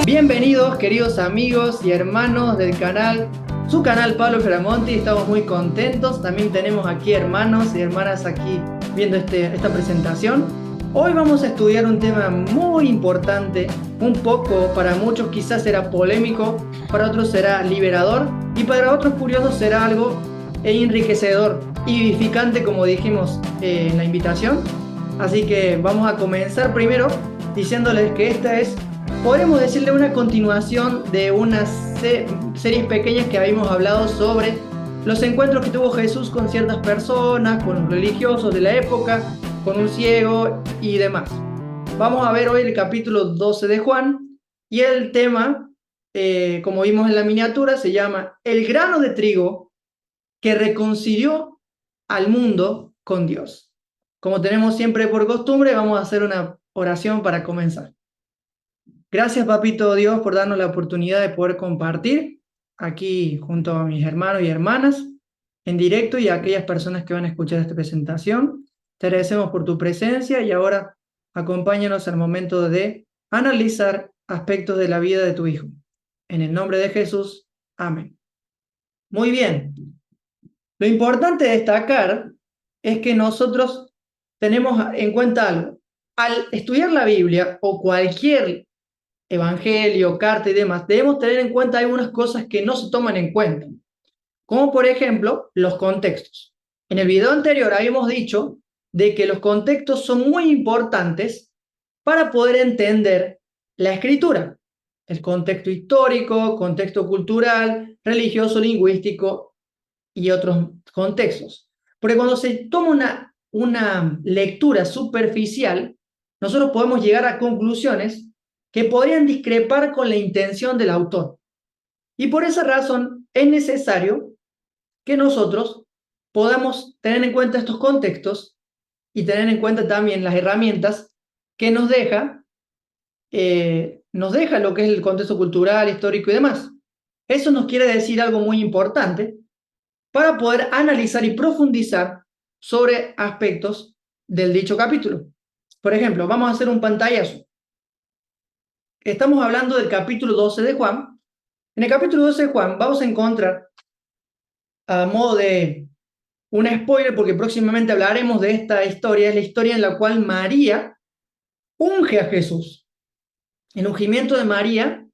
Bienvenidos, queridos amigos y hermanos del canal, su canal Pablo Feramonti. Estamos muy contentos. También tenemos aquí hermanos y hermanas aquí viendo esta presentación. Hoy vamos a estudiar un tema muy importante, un poco para muchos quizás será polémico, para otros será liberador y para otros curiosos será algo enriquecedor y vivificante, como dijimos en la invitación. Así que vamos a comenzar primero diciéndoles que esta es, podremos decirle, una continuación de unas series pequeñas que habíamos hablado sobre los encuentros que tuvo Jesús con ciertas personas, con los religiosos de la época, con un ciego y demás. Vamos a ver hoy el capítulo 12 de Juan y el tema, como vimos en la miniatura, se llama El grano de trigo que reconcilió al mundo con Dios. Como tenemos siempre por costumbre, vamos a hacer una oración para comenzar. Gracias, Papito Dios, por darnos la oportunidad de poder compartir aquí junto a mis hermanos y hermanas en directo y a aquellas personas que van a escuchar esta presentación. Te agradecemos por tu presencia y ahora acompáñanos al momento de analizar aspectos de la vida de tu Hijo. En el nombre de Jesús, amén. Muy bien. Lo importante de destacar es que nosotros tenemos en cuenta algo. Al estudiar la Biblia o cualquier evangelio, carta y demás, debemos tener en cuenta algunas cosas que no se toman en cuenta, como por ejemplo los contextos. En el video anterior habíamos dicho de que los contextos son muy importantes para poder entender la escritura. El contexto histórico, contexto cultural, religioso, lingüístico y otros contextos. Porque cuando se toma una lectura superficial, nosotros podemos llegar a conclusiones que podrían discrepar con la intención del autor. Y por esa razón es necesario que nosotros podamos tener en cuenta estos contextos y tener en cuenta también las herramientas que nos deja lo que es el contexto cultural, histórico y demás. Eso nos quiere decir algo muy importante para poder analizar y profundizar sobre aspectos del dicho capítulo. Por ejemplo, vamos a hacer un pantallazo. Estamos hablando del capítulo 12 de Juan. En el capítulo 12 de Juan vamos a encontrar, a modo de un spoiler, porque próximamente hablaremos de esta historia, es la historia en la cual María unge a Jesús. El ungimiento de María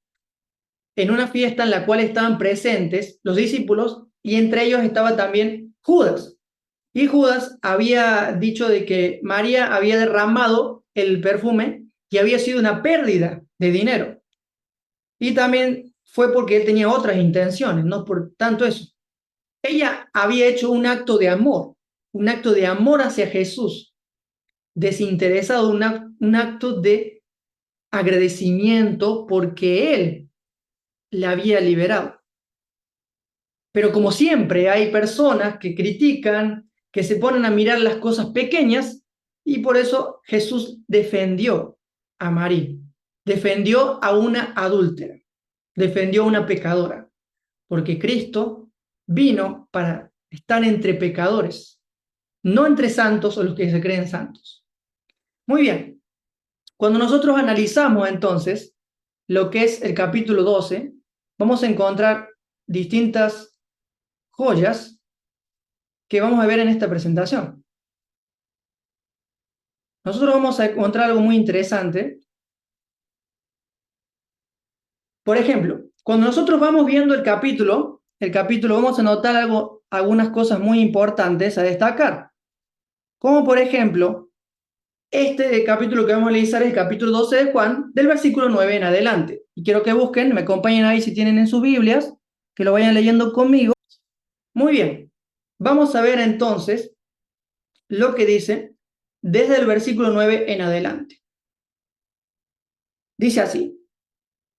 en una fiesta en la cual estaban presentes los discípulos y entre ellos estaba también Judas. Y Judas había dicho de que María había derramado el perfume y había sido una pérdida de dinero. Y también fue porque él tenía otras intenciones, no por tanto eso. Ella había hecho un acto de amor hacia Jesús, desinteresado, un acto de agradecimiento porque él la había liberado. Pero como siempre hay personas que critican, que se ponen a mirar las cosas pequeñas, y por eso Jesús defendió a María, defendió a una adúltera, defendió a una pecadora, porque Cristo vino para estar entre pecadores, no entre santos o los que se creen santos. Muy bien, cuando nosotros analizamos entonces lo que es el capítulo 12, vamos a encontrar distintas joyas que vamos a ver en esta presentación. Nosotros vamos a encontrar algo muy interesante. Por ejemplo, cuando nosotros vamos viendo el capítulo vamos a notar algunas cosas muy importantes a destacar. Como por ejemplo, este capítulo que vamos a analizar es el capítulo 12 de Juan, del versículo 9 en adelante. Y quiero que busquen, me acompañen ahí si tienen en sus Biblias, que lo vayan leyendo conmigo. Muy bien, vamos a ver entonces lo que dice desde el versículo 9 en adelante. Dice así: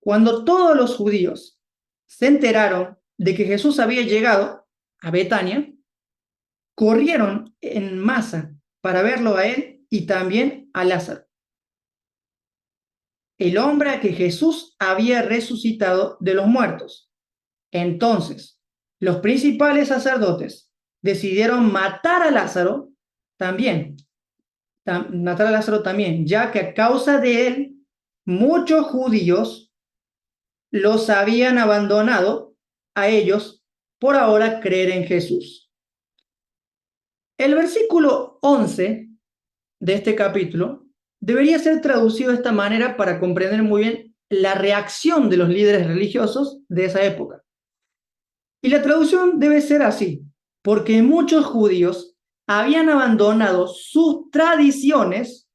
cuando todos los judíos se enteraron de que Jesús había llegado a Betania, corrieron en masa para verlo a él y también a Lázaro, el hombre a que Jesús había resucitado de los muertos. Entonces, los principales sacerdotes decidieron matar a Lázaro también, ya que a causa de él, muchos judíos los habían abandonado a ellos por ahora creer en Jesús. El versículo 11 de este capítulo debería ser traducido de esta manera para comprender muy bien la reacción de los líderes religiosos de esa época. Y la traducción debe ser así: porque muchos judíos habían abandonado sus tradiciones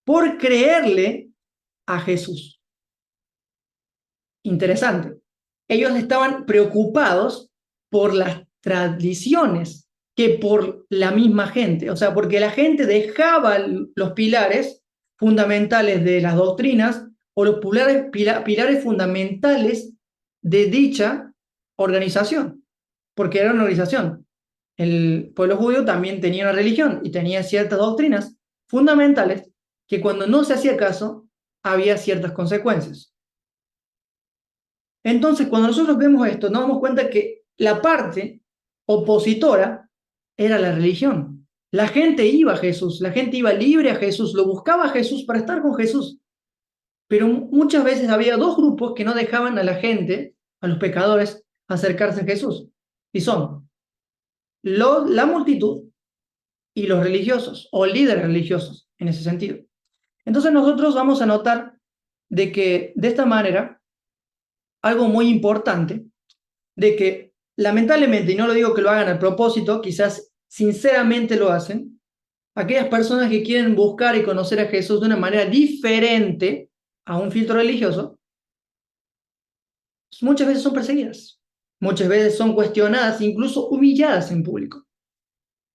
por creerle a Jesús. Interesante. Ellos estaban preocupados por las tradiciones que por la misma gente. O sea, porque la gente dejaba los pilares fundamentales de las doctrinas o los pilares fundamentales de dicha organización, porque era una organización. El pueblo judío también tenía una religión y tenía ciertas doctrinas fundamentales que cuando no se hacía caso, había ciertas consecuencias. Entonces, cuando nosotros vemos esto, nos damos cuenta que la parte opositora era la religión. La gente iba a Jesús, la gente iba libre a Jesús, lo buscaba a Jesús para estar con Jesús. Pero muchas veces había dos grupos que no dejaban a la gente, a los pecadores, acercarse a Jesús. Y son la multitud y los religiosos, o líderes religiosos, en ese sentido. Entonces nosotros vamos a notar de que, de esta manera, algo muy importante, de que lamentablemente, y no lo digo que lo hagan a propósito, quizás sinceramente lo hacen, aquellas personas que quieren buscar y conocer a Jesús de una manera diferente a un filtro religioso, muchas veces son perseguidas, muchas veces son cuestionadas, incluso humilladas en público.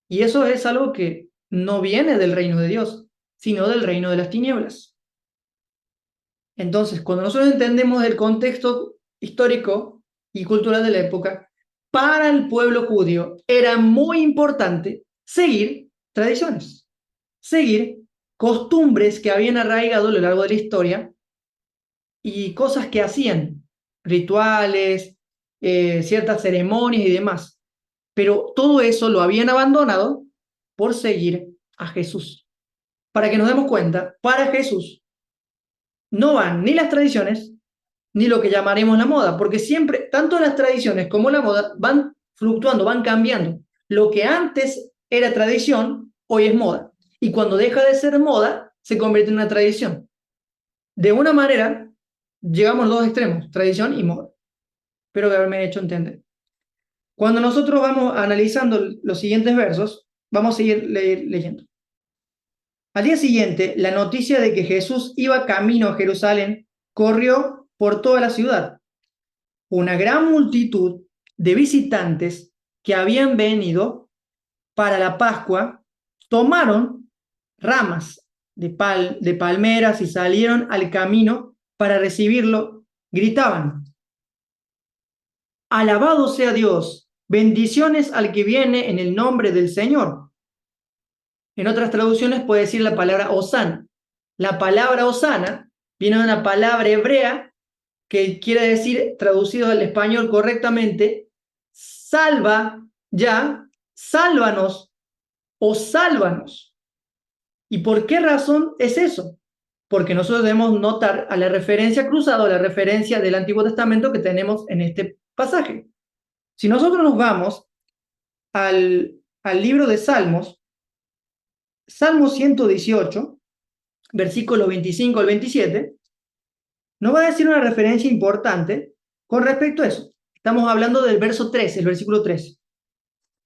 Y eso es algo que no viene del reino de Dios, sino del reino de las tinieblas. Entonces, cuando nosotros entendemos el contexto histórico y cultural de la época, para el pueblo judío era muy importante seguir tradiciones, seguir costumbres que habían arraigado a lo largo de la historia y cosas que hacían, rituales, ciertas ceremonias y demás. Pero todo eso lo habían abandonado por seguir a Jesús. Para que nos demos cuenta, para Jesús no van ni las tradiciones ni lo que llamaremos la moda, porque siempre, tanto las tradiciones como la moda van fluctuando, van cambiando. Lo que antes era tradición, hoy es moda. Y cuando deja de ser moda, se convierte en una tradición. De una manera, llegamos a los dos extremos, tradición y moda. Espero que haberme hecho entender. Cuando nosotros vamos analizando los siguientes versos, vamos a seguir leyendo. Al día siguiente, la noticia de que Jesús iba camino a Jerusalén corrió por toda la ciudad. Una gran multitud de visitantes que habían venido para la Pascua tomaron ramas de palmeras y salieron al camino para recibirlo. Gritaban: alabado sea Dios, bendiciones al que viene en el nombre del Señor. En otras traducciones puede decir la palabra Hosana. La palabra Hosana viene de una palabra hebrea que quiere decir, traducido al español correctamente, salva ya, sálvanos o sálvanos. ¿Y por qué razón es eso? Porque nosotros debemos notar a la referencia cruzada, a la referencia del Antiguo Testamento que tenemos en este pasaje. Si nosotros nos vamos al libro de Salmos, Salmo 118, versículos 25 al 27, nos va a decir una referencia importante con respecto a eso. Estamos hablando del verso 13, el versículo 13.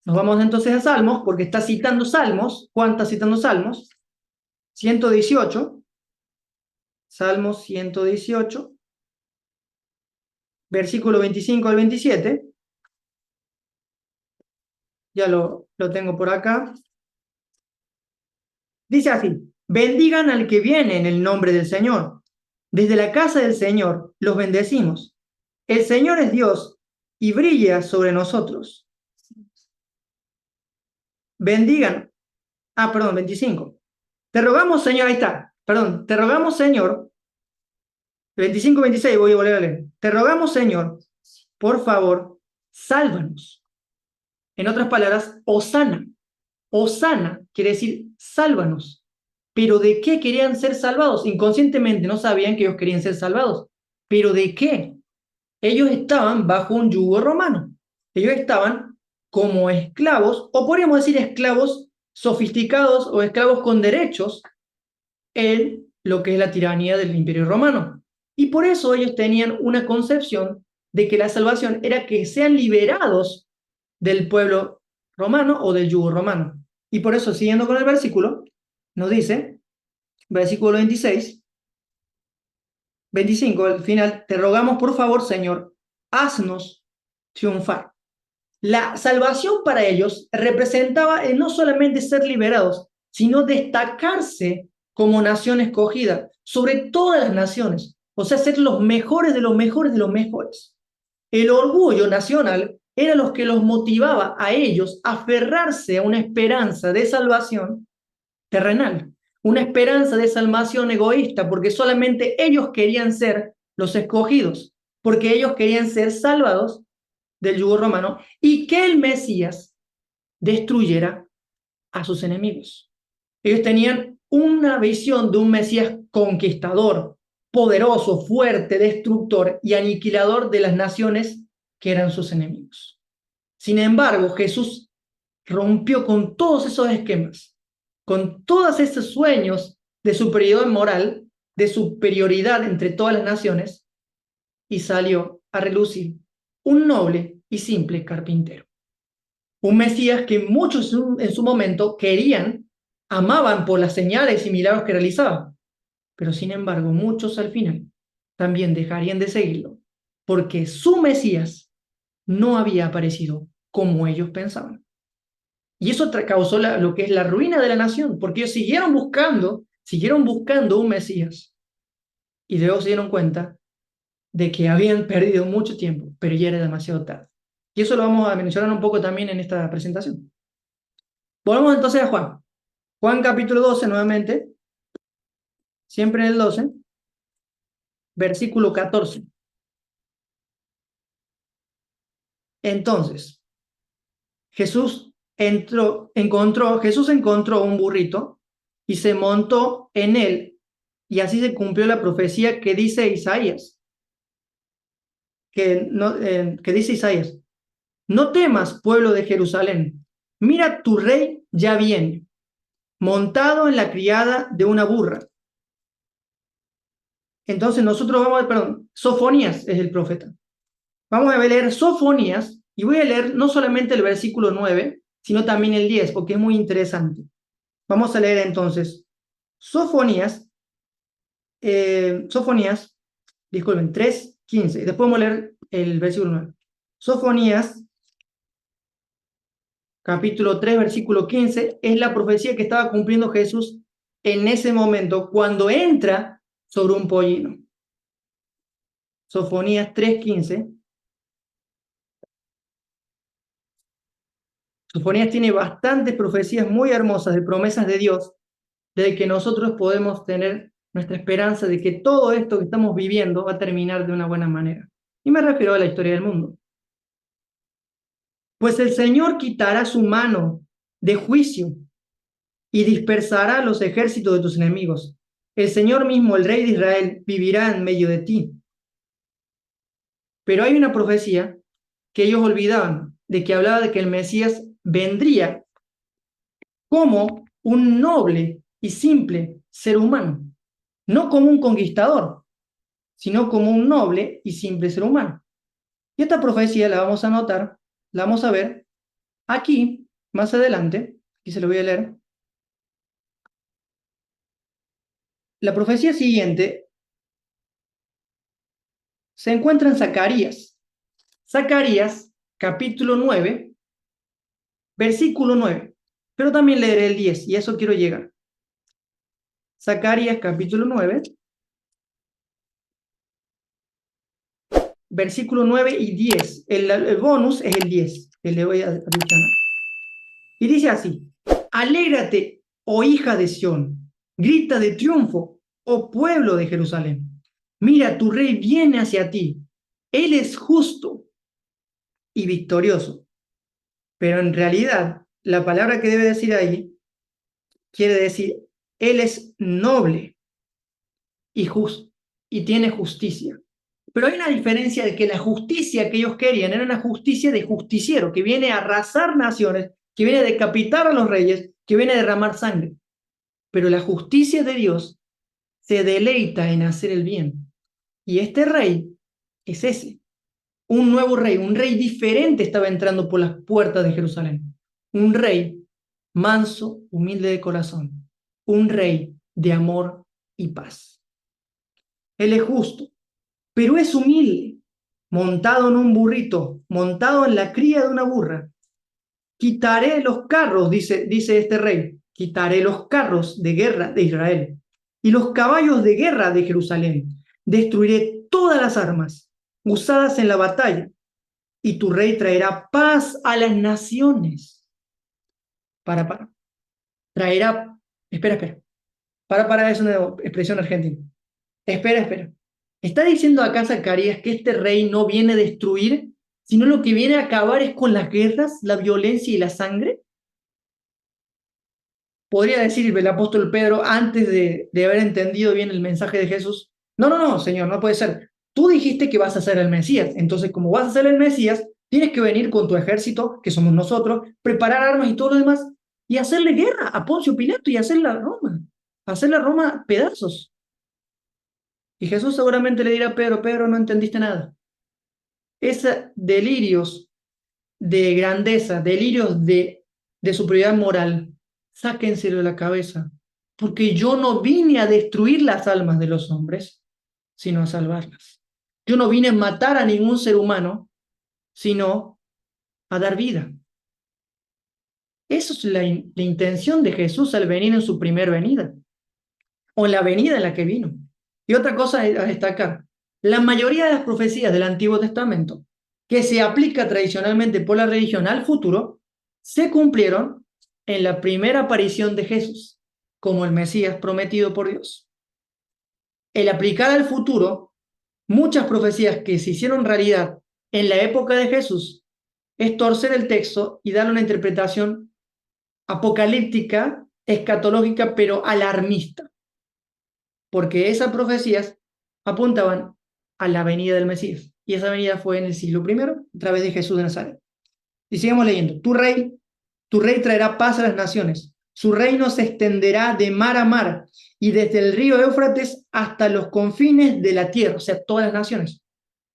Nos vamos entonces a Salmos, porque está citando Salmos. ¿Juan está citando Salmos? 118. Salmos 118, versículo 25 al 27. Ya lo tengo por acá. Dice así, bendigan al que viene en el nombre del Señor. Desde la casa del Señor los bendecimos. El Señor es Dios y brilla sobre nosotros. Bendigan. Perdón, 25. Te rogamos, Señor, ahí está. Perdón, te rogamos, Señor. 25, 26, voy a volver a leer. Te rogamos, Señor, por favor, sálvanos. En otras palabras, Hosana. Hosana quiere decir sálvanos. ¿Pero de qué querían ser salvados? Inconscientemente no sabían que ellos querían ser salvados. ¿Pero de qué? Ellos estaban bajo un yugo romano. Ellos estaban como esclavos, o podríamos decir esclavos sofisticados o esclavos con derechos en lo que es la tiranía del Imperio Romano. Y por eso ellos tenían una concepción de que la salvación era que sean liberados del pueblo romano o del yugo romano. Y por eso, siguiendo con el versículo, nos dice, versículo 26, 25, al final, te rogamos por favor, Señor, haznos triunfar. La salvación para ellos representaba no solamente ser liberados, sino destacarse como nación escogida sobre todas las naciones, o sea, ser los mejores de los mejores de los mejores. El orgullo nacional era lo que los motivaba a ellos a aferrarse a una esperanza de salvación terrenal, una esperanza de salvación egoísta, porque solamente ellos querían ser los escogidos, porque ellos querían ser salvados del yugo romano y que el Mesías destruyera a sus enemigos. Ellos tenían una visión de un Mesías conquistador, poderoso, fuerte, destructor y aniquilador de las naciones que eran sus enemigos. Sin embargo, Jesús rompió con todos esos esquemas, con todos esos sueños de superioridad moral, de superioridad entre todas las naciones, y salió a relucir un noble y simple carpintero. Un Mesías que muchos en su momento querían, amaban por las señales y milagros que realizaba, pero sin embargo muchos al final también dejarían de seguirlo, porque su Mesías no había aparecido como ellos pensaban. Y eso causó lo que es la ruina de la nación, porque ellos siguieron buscando un Mesías, y luego se dieron cuenta de que habían perdido mucho tiempo, pero ya era demasiado tarde. Y eso lo vamos a mencionar un poco también en esta presentación. Volvemos entonces a Juan. Juan capítulo 12 nuevamente, siempre en el 12, versículo 14. Entonces, Jesús encontró un burrito y se montó en él, y así se cumplió la profecía que dice Isaías, que dice Isaías, no temas, pueblo de Jerusalén, mira, tu rey ya viene, montado en la criada de una burra. Entonces nosotros vamos a ver, perdón, Sofonías es el profeta. Vamos a leer Sofonías y voy a leer no solamente el versículo 9, sino también el 10, porque es muy interesante. Vamos a leer entonces Sofonías, disculpen, 3:15. Después vamos a leer el versículo 9. Sofonías, capítulo 3, versículo 15, es la profecía que estaba cumpliendo Jesús en ese momento, cuando entra sobre un pollino. Sofonías 3:15. Sofonías tiene bastantes profecías muy hermosas de promesas de Dios, de que nosotros podemos tener nuestra esperanza de que todo esto que estamos viviendo va a terminar de una buena manera. Y me refiero a la historia del mundo. Pues el Señor quitará su mano de juicio y dispersará los ejércitos de tus enemigos. El Señor mismo, el Rey de Israel, vivirá en medio de ti. Pero hay una profecía que ellos olvidaban, de que hablaba de que el Mesías vendría como un noble y simple ser humano, no como un conquistador, sino como un noble y simple ser humano. Y esta profecía la vamos a anotar, la vamos a ver aquí, más adelante, y se lo voy a leer. La profecía siguiente se encuentra en Zacarías. Zacarías, capítulo 9, versículo 9. Pero también leeré el 10, y a eso quiero llegar. Zacarías capítulo 9, versículo 9 y 10. El bonus es el 10, que le voy a adicionar. Y dice así: alégrate, oh hija de Sión, grita de triunfo, oh pueblo de Jerusalén. Mira, tu rey viene hacia ti. Él es justo y victorioso. Pero en realidad, la palabra que debe decir ahí quiere decir, él es noble y justo y tiene justicia. Pero hay una diferencia, de que la justicia que ellos querían era una justicia de justiciero, que viene a arrasar naciones, que viene a decapitar a los reyes, que viene a derramar sangre. Pero la justicia de Dios se deleita en hacer el bien. Y este rey es ese. Un nuevo rey, un rey diferente estaba entrando por las puertas de Jerusalén. Un rey manso, humilde de corazón. Un rey de amor y paz. Él es justo, pero es humilde, montado en un burrito, montado en la cría de una burra. Quitaré los carros, dice este rey, quitaré los carros de guerra de Israel y los caballos de guerra de Jerusalén. Destruiré todas las armas usadas en la batalla y tu rey traerá paz a las naciones. Para. Traerá, espera. Es una expresión argentina. Espera. ¿Está diciendo acá Zacarías que este rey no viene a destruir, sino lo que viene a acabar es con las guerras, la violencia y la sangre? Podría decir el apóstol Pedro, antes de haber entendido bien el mensaje de Jesús: no, Señor, no puede ser. Tú dijiste que vas a ser el Mesías, entonces como vas a ser el Mesías, tienes que venir con tu ejército, que somos nosotros, preparar armas y todo lo demás, y hacerle guerra a Poncio Pilato y hacer la Roma pedazos. Y Jesús seguramente le dirá a Pedro: Pedro, no entendiste nada. Esos delirios de grandeza, delirios de superioridad moral, sáquenselo de la cabeza, porque yo no vine a destruir las almas de los hombres, sino a salvarlas. Yo no vine a matar a ningún ser humano, sino a dar vida. Eso es la intención de Jesús al venir en su primer venida, o en la venida en la que vino. Y otra cosa a destacar: la mayoría de las profecías del Antiguo Testamento, que se aplica tradicionalmente por la religión al futuro, se cumplieron en la primera aparición de Jesús, como el Mesías prometido por Dios. El aplicar al futuro muchas profecías que se hicieron realidad en la época de Jesús es torcer el texto y darle una interpretación apocalíptica, escatológica, pero alarmista, porque esas profecías apuntaban a la venida del Mesías, y esa venida fue en el siglo I, a través de Jesús de Nazaret. Y sigamos leyendo: tu rey traerá paz a las naciones, su reino se extenderá de mar a mar, y desde el río Éufrates hasta los confines de la tierra, o sea, todas las naciones.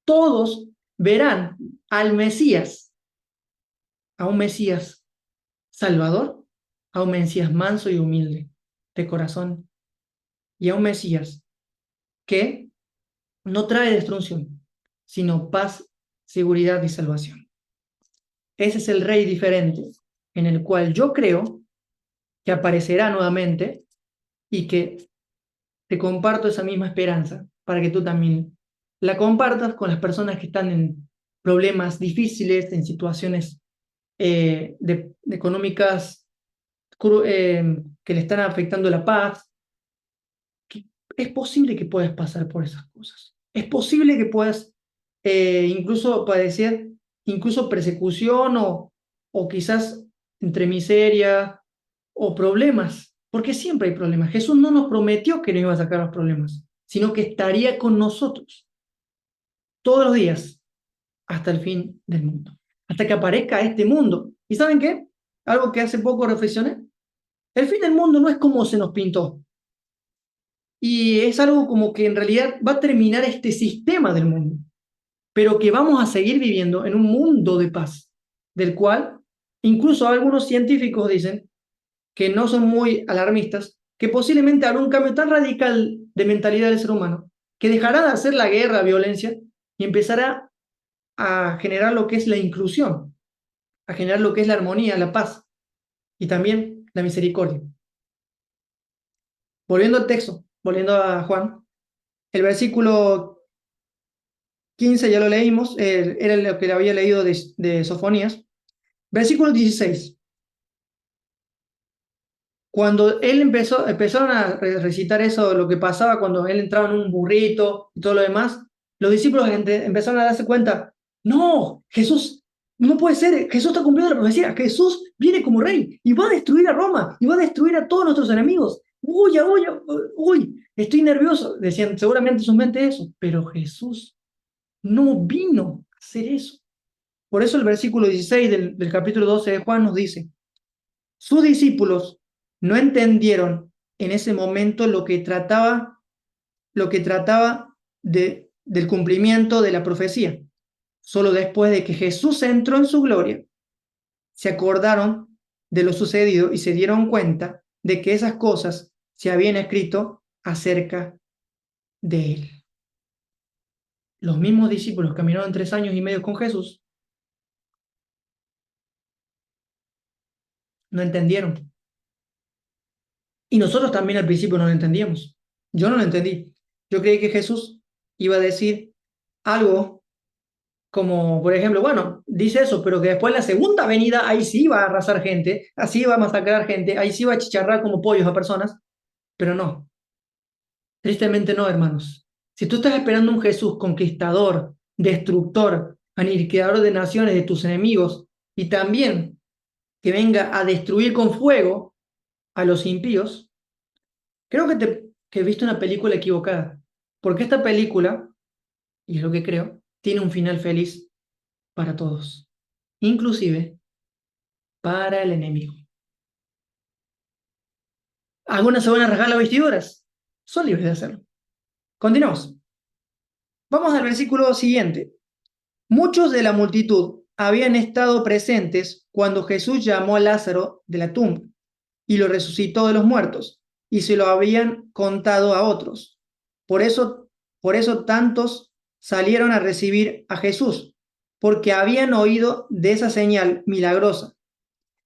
Todos verán al Mesías, a un Mesías salvador, a un Mesías manso y humilde de corazón, y a un Mesías que no trae destrucción, sino paz, seguridad y salvación. Ese es el rey diferente, en el cual yo creo que aparecerá nuevamente, y que te comparto esa misma esperanza para que tú también la compartas con las personas que están en problemas difíciles, en situaciones económicas que le están afectando la paz. Es posible que puedas pasar por esas cosas. Es posible que puedas incluso padecer incluso persecución, o quizás entre miseria o problemas, porque siempre hay problemas. Jesús no nos prometió que nos iba a sacar los problemas, sino que estaría con nosotros todos los días hasta el fin del mundo, hasta que aparezca este mundo. ¿Y saben qué? Algo que hace poco reflexioné: el fin del mundo no es como se nos pintó. Y es algo como que en realidad va a terminar este sistema del mundo, pero que vamos a seguir viviendo en un mundo de paz, del cual incluso algunos científicos dicen, que no son muy alarmistas, que posiblemente habrá un cambio tan radical de mentalidad del ser humano, que dejará de hacer la guerra, la violencia, y empezará a generar lo que es la inclusión, a generar lo que es la armonía, la paz y también la misericordia. Volviendo al texto, volviendo a Juan, el versículo 15 ya lo leímos, era lo que le había leído de Sofonías. Versículo 16. Cuando empezaron a recitar eso, lo que pasaba cuando él entraba en un burrito y todo lo demás, los discípulos empezaron a darse cuenta, no, Jesús, no puede ser, Jesús está cumpliendo la profecía, Jesús viene como rey y va a destruir a Roma y va a destruir a todos nuestros enemigos. Uy, uy, uy, estoy nervioso, decían seguramente en su mente eso, pero Jesús no vino a hacer eso. Por eso el versículo 16 del capítulo 12 de Juan nos dice, sus discípulos no entendieron en ese momento lo que trataba del cumplimiento de la profecía. Solo después de que Jesús entró en su gloria, se acordaron de lo sucedido y se dieron cuenta de que esas cosas se habían escrito acerca de él. Los mismos discípulos caminaron 3 años y medio con Jesús, no entendieron. Y nosotros también al principio no lo entendíamos. Yo no lo entendí. Yo creí que Jesús iba a decir algo como, por ejemplo, bueno, dice eso, pero que después en la segunda venida ahí sí va a arrasar gente, así va a masacrar gente, ahí sí va a chicharrar como pollos a personas, pero no, tristemente no, hermanos. Si tú estás esperando un Jesús conquistador, destructor, aniquilador de naciones, de tus enemigos, y también que venga a destruir con fuego a los impíos, creo que viste una película equivocada, porque esta película, y es lo que creo, tiene un final feliz para todos, inclusive para el enemigo. Algunas se van a rasgar las vestiduras, son libres de hacerlo. Continuamos. Vamos al versículo siguiente. Muchos de la multitud habían estado presentes cuando Jesús llamó a Lázaro de la tumba y lo resucitó de los muertos, y se lo habían contado a otros. Por eso, por eso tantos salieron a recibir a Jesús, porque habían oído de esa señal milagrosa.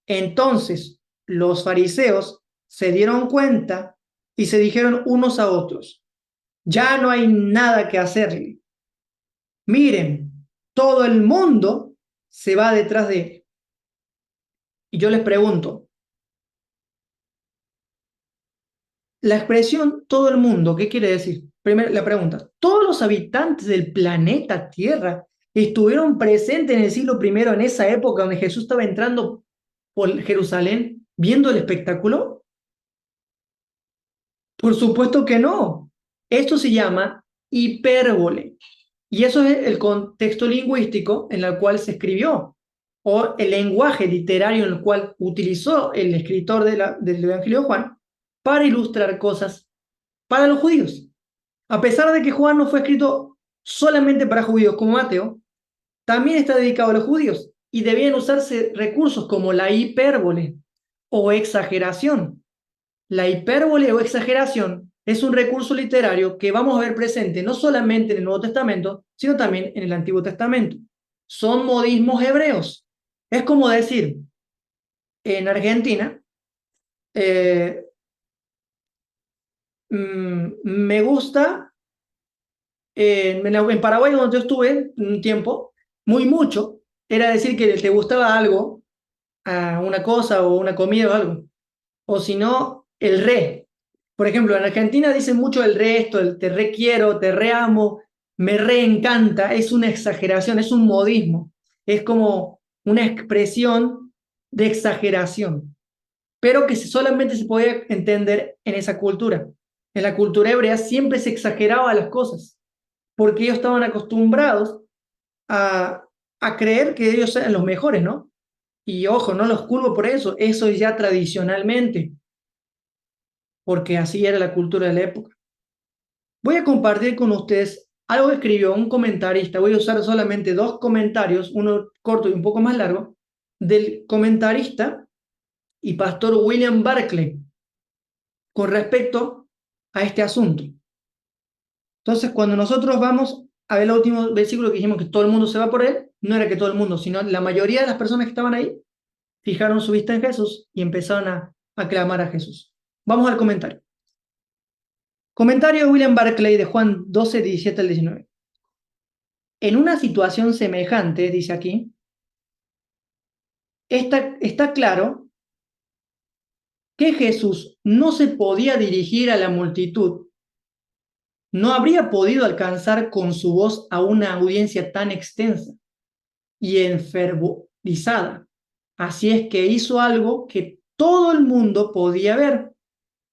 Entonces los fariseos se dieron cuenta y se dijeron unos a otros, ya no hay nada que hacerle. Miren, todo el mundo se va detrás de él. Y yo les pregunto, la expresión todo el mundo, ¿qué quiere decir? Primero, la pregunta, ¿todos los habitantes del planeta Tierra estuvieron presentes en el siglo primero, en esa época donde Jesús estaba entrando por Jerusalén, viendo el espectáculo? Por supuesto que no. Esto se llama hipérbole. Y eso es el contexto lingüístico en el cual se escribió, o el lenguaje literario en el cual utilizó el escritor del Evangelio de Juan para ilustrar cosas para los judíos. A pesar de que Juan no fue escrito solamente para judíos como Mateo, también está dedicado a los judíos y debían usarse recursos como la hipérbole o exageración. La hipérbole o exageración es un recurso literario que vamos a ver presente no solamente en el Nuevo Testamento, sino también en el Antiguo Testamento. Son modismos hebreos. Es como decir, en Argentina, eh, me gusta, en Paraguay donde yo estuve un tiempo, muy mucho, era decir que te gustaba algo, una cosa o una comida o algo. O si no, el re. Por ejemplo, en Argentina dicen mucho el resto, el te requiero, te reamo, me reencanta, es una exageración, es un modismo, es como una expresión de exageración, pero que solamente se podía entender en esa cultura. En la cultura hebrea siempre se exageraba las cosas, porque ellos estaban acostumbrados a, a creer que ellos eran los mejores, ¿no? Y ojo, no los culpo por eso es ya tradicionalmente porque así era la cultura de la época. Voy a compartir con ustedes algo que escribió un comentarista, voy a usar solamente 2 comentarios, uno corto y un poco más largo, del comentarista y pastor William Barclay con respecto a este asunto. Entonces, cuando nosotros vamos a ver el último versículo que dijimos que todo el mundo se va por él, no era que todo el mundo, sino la mayoría de las personas que estaban ahí fijaron su vista en Jesús y empezaron a clamar a Jesús. Vamos al comentario. Comentario de William Barclay de Juan 12, 17 al 19. En una situación semejante, dice aquí, está claro que Jesús no se podía dirigir a la multitud, no habría podido alcanzar con su voz a una audiencia tan extensa y enfervorizada. Así es que hizo algo que todo el mundo podía ver.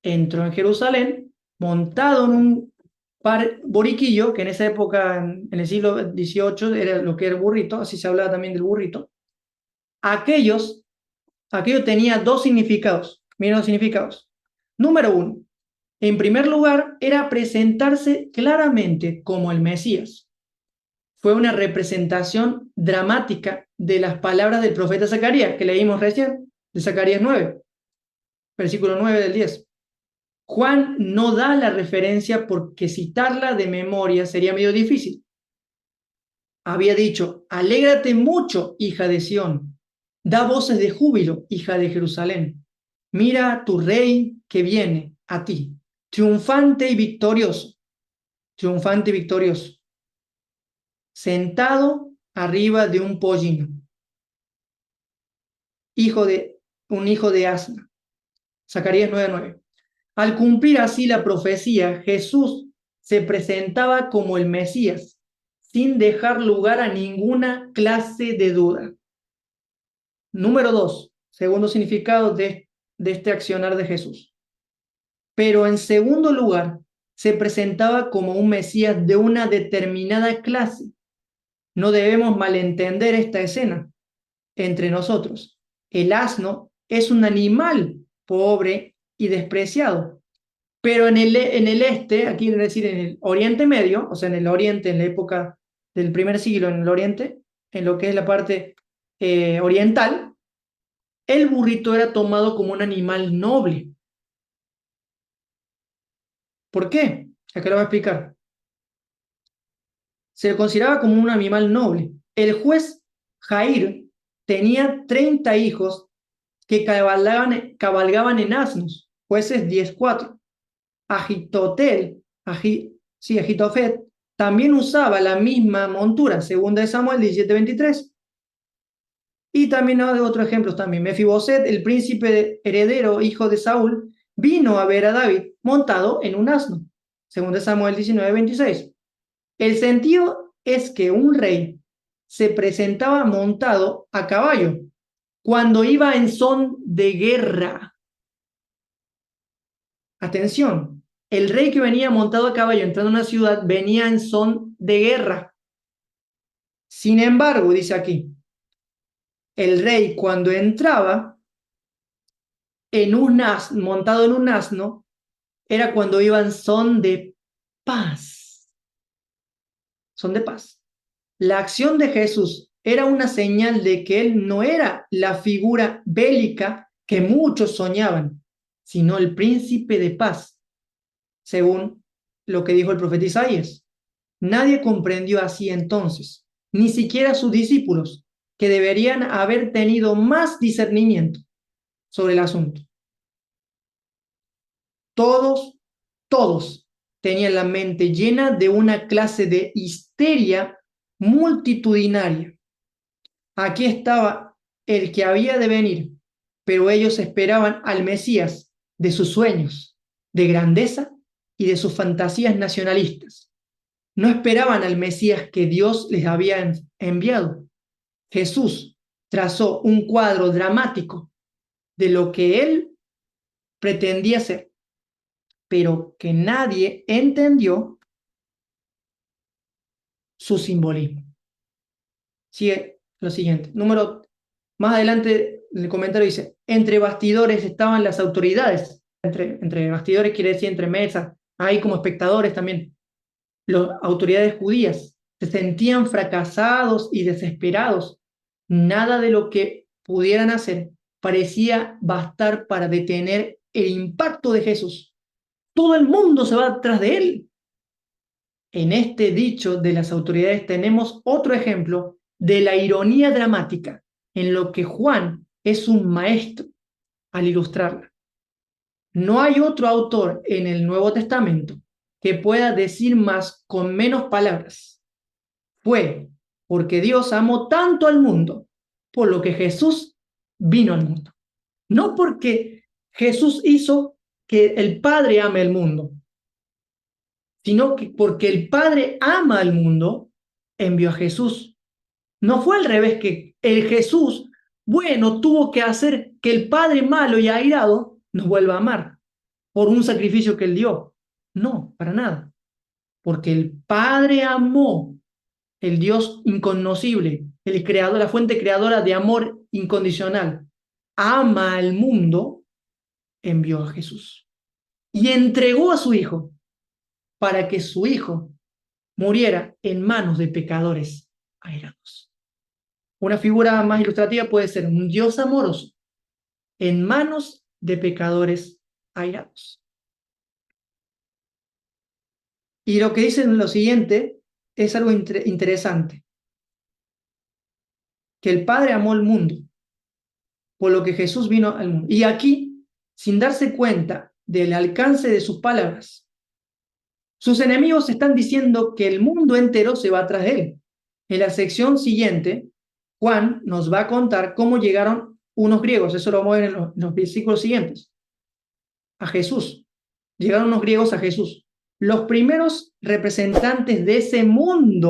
Entró en Jerusalén montado en un boriquillo, que en esa época, en el siglo XVIII, era lo que era el burrito, así se hablaba también del burrito. Aquello tenía dos significados. Miren los significados. Número uno, en primer lugar, era presentarse claramente como el Mesías. Fue una representación dramática de las palabras del profeta Zacarías, que leímos recién, de Zacarías 9, versículo 9 del 10. Juan no da la referencia porque citarla de memoria sería medio difícil. Había dicho, alégrate mucho, hija de Sión, da voces de júbilo, hija de Jerusalén. Mira a tu rey que viene a ti, triunfante y victorioso, sentado arriba de un pollino, un hijo de asna. Zacarías 9:9. Al cumplir así la profecía, Jesús se presentaba como el Mesías, sin dejar lugar a ninguna clase de duda. Número 2, segundo significado de este accionar de Jesús. Pero en segundo lugar, se presentaba como un Mesías de una determinada clase. No debemos malentender esta escena entre nosotros. El asno es un animal pobre y despreciado, pero en el este, aquí es decir, en el Oriente Medio, o sea, en el Oriente, en la época del primer siglo, en el Oriente, en lo que es la parte oriental, el burrito era tomado como un animal noble. ¿Por qué? Acá lo voy a explicar. Se le consideraba como un animal noble. El juez Jair tenía 30 hijos que cabalgaban en asnos, jueces 10:4. Agitofet también usaba la misma montura, segunda de Samuel 17:23. Y también hay otros ejemplos también. Mefiboset, el príncipe heredero, hijo de Saúl, vino a ver a David montado en un asno, segunda de Samuel 19:26. El sentido es que un rey se presentaba montado a caballo cuando iba en son de guerra. Atención, el rey que venía montado a caballo entrando a una ciudad venía en son de guerra. Sin embargo, dice aquí, el rey cuando entraba montado en un asno, era cuando iba en son de paz. Son de paz. La acción de Jesús era una señal de que él no era la figura bélica que muchos soñaban, sino el príncipe de paz, según lo que dijo el profeta Isaías. Nadie comprendió así entonces, ni siquiera sus discípulos, que deberían haber tenido más discernimiento sobre el asunto. Todos tenían la mente llena de una clase de histeria multitudinaria. Aquí estaba el que había de venir, pero ellos esperaban al Mesías de sus sueños, de grandeza y de sus fantasías nacionalistas. No esperaban al Mesías que Dios les había enviado. Jesús trazó un cuadro dramático de lo que él pretendía ser, pero que nadie entendió su simbolismo. Sigue lo siguiente. Más adelante el comentario dice, entre bastidores estaban las autoridades. Entre bastidores quiere decir entre mesas, ahí como espectadores también. Las autoridades judías se sentían fracasados y desesperados. Nada de lo que pudieran hacer parecía bastar para detener el impacto de Jesús. Todo el mundo se va tras de él. En este dicho de las autoridades tenemos otro ejemplo de la ironía dramática, en lo que Juan es un maestro al ilustrarla. No hay otro autor en el Nuevo Testamento que pueda decir más con menos palabras. Fue porque Dios amó tanto al mundo, por lo que Jesús vino al mundo. No porque Jesús hizo que el Padre ame el mundo, sino que porque el Padre ama al mundo, envió a Jesús. No fue al revés, que el Jesús bueno tuvo que hacer que el Padre malo y airado nos vuelva a amar por un sacrificio que él dio. No, para nada. Porque el Padre amó, el Dios inconocible, el creador, la fuente creadora de amor incondicional, ama al mundo, envió a Jesús y entregó a su Hijo para que su Hijo muriera en manos de pecadores airados. Una figura más ilustrativa puede ser un Dios amoroso en manos de pecadores airados. Y lo que dicen lo siguiente es algo interesante, que el Padre amó el mundo, por lo que Jesús vino al mundo. Y aquí, sin darse cuenta del alcance de sus palabras, sus enemigos están diciendo que el mundo entero se va tras de él. En la sección siguiente, Juan nos va a contar cómo llegaron unos griegos, eso lo vamos a ver en los versículos siguientes, a Jesús. Llegaron unos griegos a Jesús, los primeros representantes de ese mundo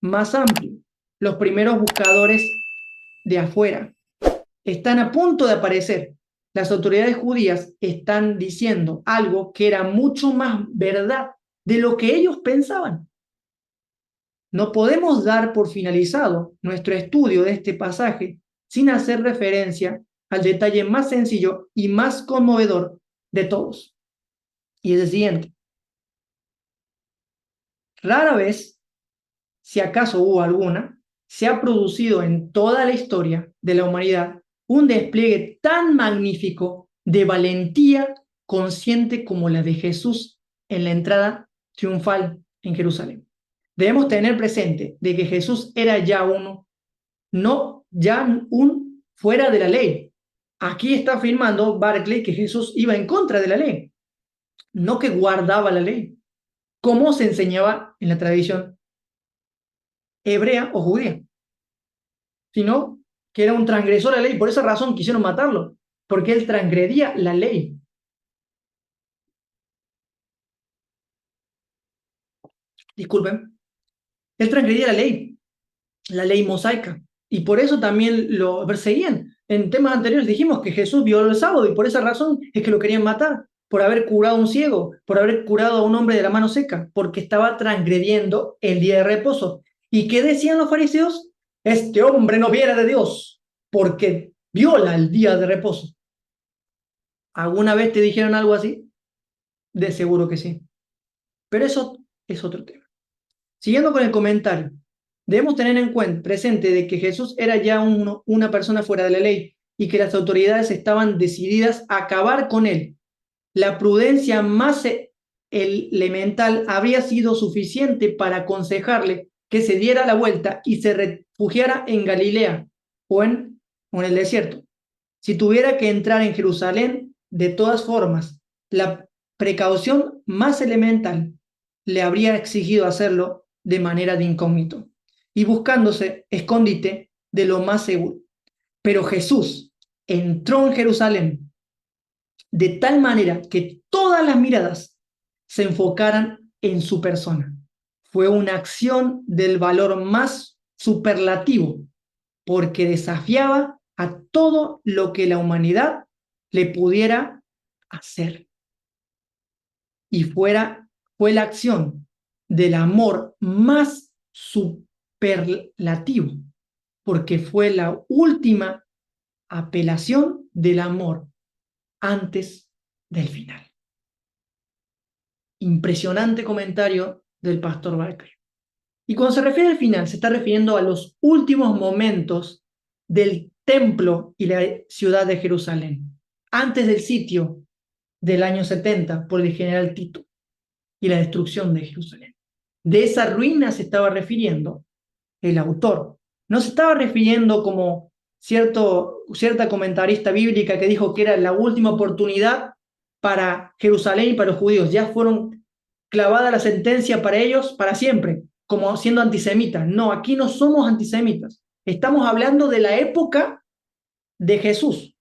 más amplio, los primeros buscadores de afuera. Están a punto de aparecer. Las autoridades judías están diciendo algo que era mucho más verdad de lo que ellos pensaban. No podemos dar por finalizado nuestro estudio de este pasaje sin hacer referencia al detalle más sencillo y más conmovedor de todos. Y es el siguiente. Rara vez, si acaso hubo alguna, se ha producido en toda la historia de la humanidad un despliegue tan magnífico de valentía consciente como la de Jesús en la entrada triunfal en Jerusalén. Debemos tener presente de que Jesús era ya uno, no ya un fuera de la ley. Aquí está afirmando Barclay que Jesús iba en contra de la ley, no que guardaba la ley, como se enseñaba en la tradición hebrea o judía, sino que era un transgresor de la ley. Por esa razón quisieron matarlo, porque él transgredía la ley. Disculpen, él transgredía la ley mosaica, y por eso también lo perseguían. En temas anteriores dijimos que Jesús violó el sábado, y por esa razón es que lo querían matar, por haber curado a un ciego, por haber curado a un hombre de la mano seca, porque estaba transgrediendo el día de reposo. ¿Y qué decían los fariseos? Este hombre no viene de Dios, porque viola el día de reposo. ¿Alguna vez te dijeron algo así? De seguro que sí. Pero eso es otro tema. Siguiendo con el comentario, debemos tener en cuenta, presente, de que Jesús era ya una persona fuera de la ley y que las autoridades estaban decididas a acabar con él. La prudencia más elemental habría sido suficiente para aconsejarle que se diera la vuelta y se refugiara en Galilea o en el desierto. Si tuviera que entrar en Jerusalén, de todas formas, la precaución más elemental le habría exigido hacerlo de manera de incógnito y buscándose escondite de lo más seguro. Pero Jesús entró en Jerusalén de tal manera que todas las miradas se enfocaran en su persona. Fue una acción del valor más superlativo, porque desafiaba a todo lo que la humanidad le pudiera hacer. Y fue la acción del amor más superlativo, porque fue la última apelación del amor antes del final. Impresionante comentario del pastor Barclay. Y cuando se refiere al final, se está refiriendo a los últimos momentos del templo y la ciudad de Jerusalén, antes del sitio del año 70 por el general Tito y la destrucción de Jerusalén. De esa ruina se estaba refiriendo el autor. No se estaba refiriendo como cierta comentarista bíblica que dijo que era la última oportunidad para Jerusalén y para los judíos. Ya fueron clavada la sentencia para ellos para siempre, como siendo antisemitas. No, aquí no somos antisemitas. Estamos hablando de la época de Jesús,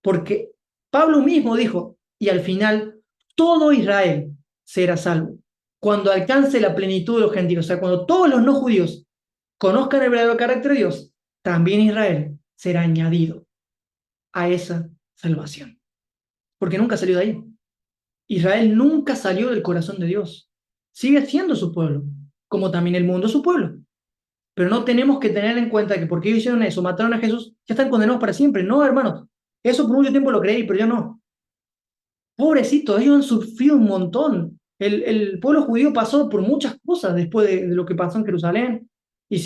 porque Pablo mismo dijo, y al final todo Israel será salvo. Cuando alcance la plenitud de los gentiles, o sea, cuando todos los no judíos conozcan el verdadero carácter de Dios, también Israel será añadido a esa salvación. Porque nunca salió de ahí. Israel nunca salió del corazón de Dios. Sigue siendo su pueblo, como también el mundo es su pueblo. Pero no tenemos que tener en cuenta que porque ellos hicieron eso, mataron a Jesús, ya están condenados para siempre. No, hermanos. Eso por mucho tiempo lo creí, pero yo no. Pobrecito, ellos han sufrido un montón. El pueblo judío pasó por muchas cosas después de lo que pasó en Jerusalén, y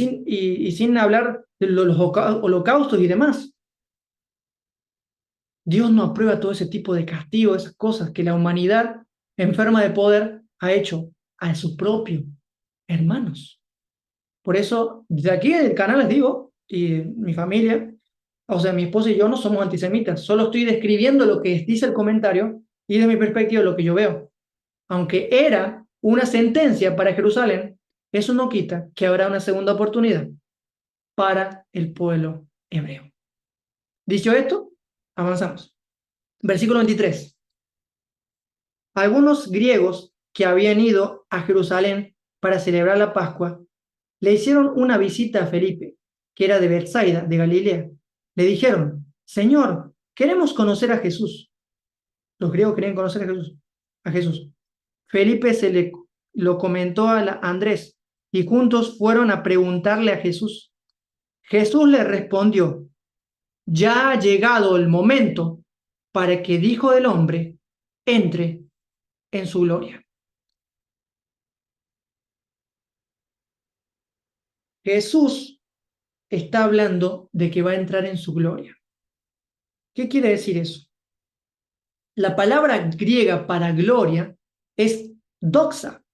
sin hablar de los holocaustos y demás. Dios no aprueba todo ese tipo de castigo, esas cosas que la humanidad enferma de poder ha hecho a sus propios hermanos. Por eso, desde aquí en el canal les digo, y mi familia, o sea, mi esposa y yo no somos antisemitas, solo estoy describiendo lo que dice el comentario y de mi perspectiva lo que yo veo. Aunque era una sentencia para Jerusalén, eso no quita que habrá una segunda oportunidad para el pueblo hebreo. Dicho esto, avanzamos. Versículo 23. Algunos griegos que habían ido a Jerusalén para celebrar la Pascua le hicieron una visita a Felipe, que era de Bethsaida, de Galilea. Le dijeron, Señor, queremos conocer a Jesús. Los griegos querían conocer a Jesús. Felipe lo comentó a Andrés y juntos fueron a preguntarle a Jesús. Jesús le respondió, ya ha llegado el momento para que el Hijo del Hombre entre en su gloria. Jesús está hablando de que va a entrar en su gloria. ¿Qué quiere decir eso? La palabra griega para gloria es doxa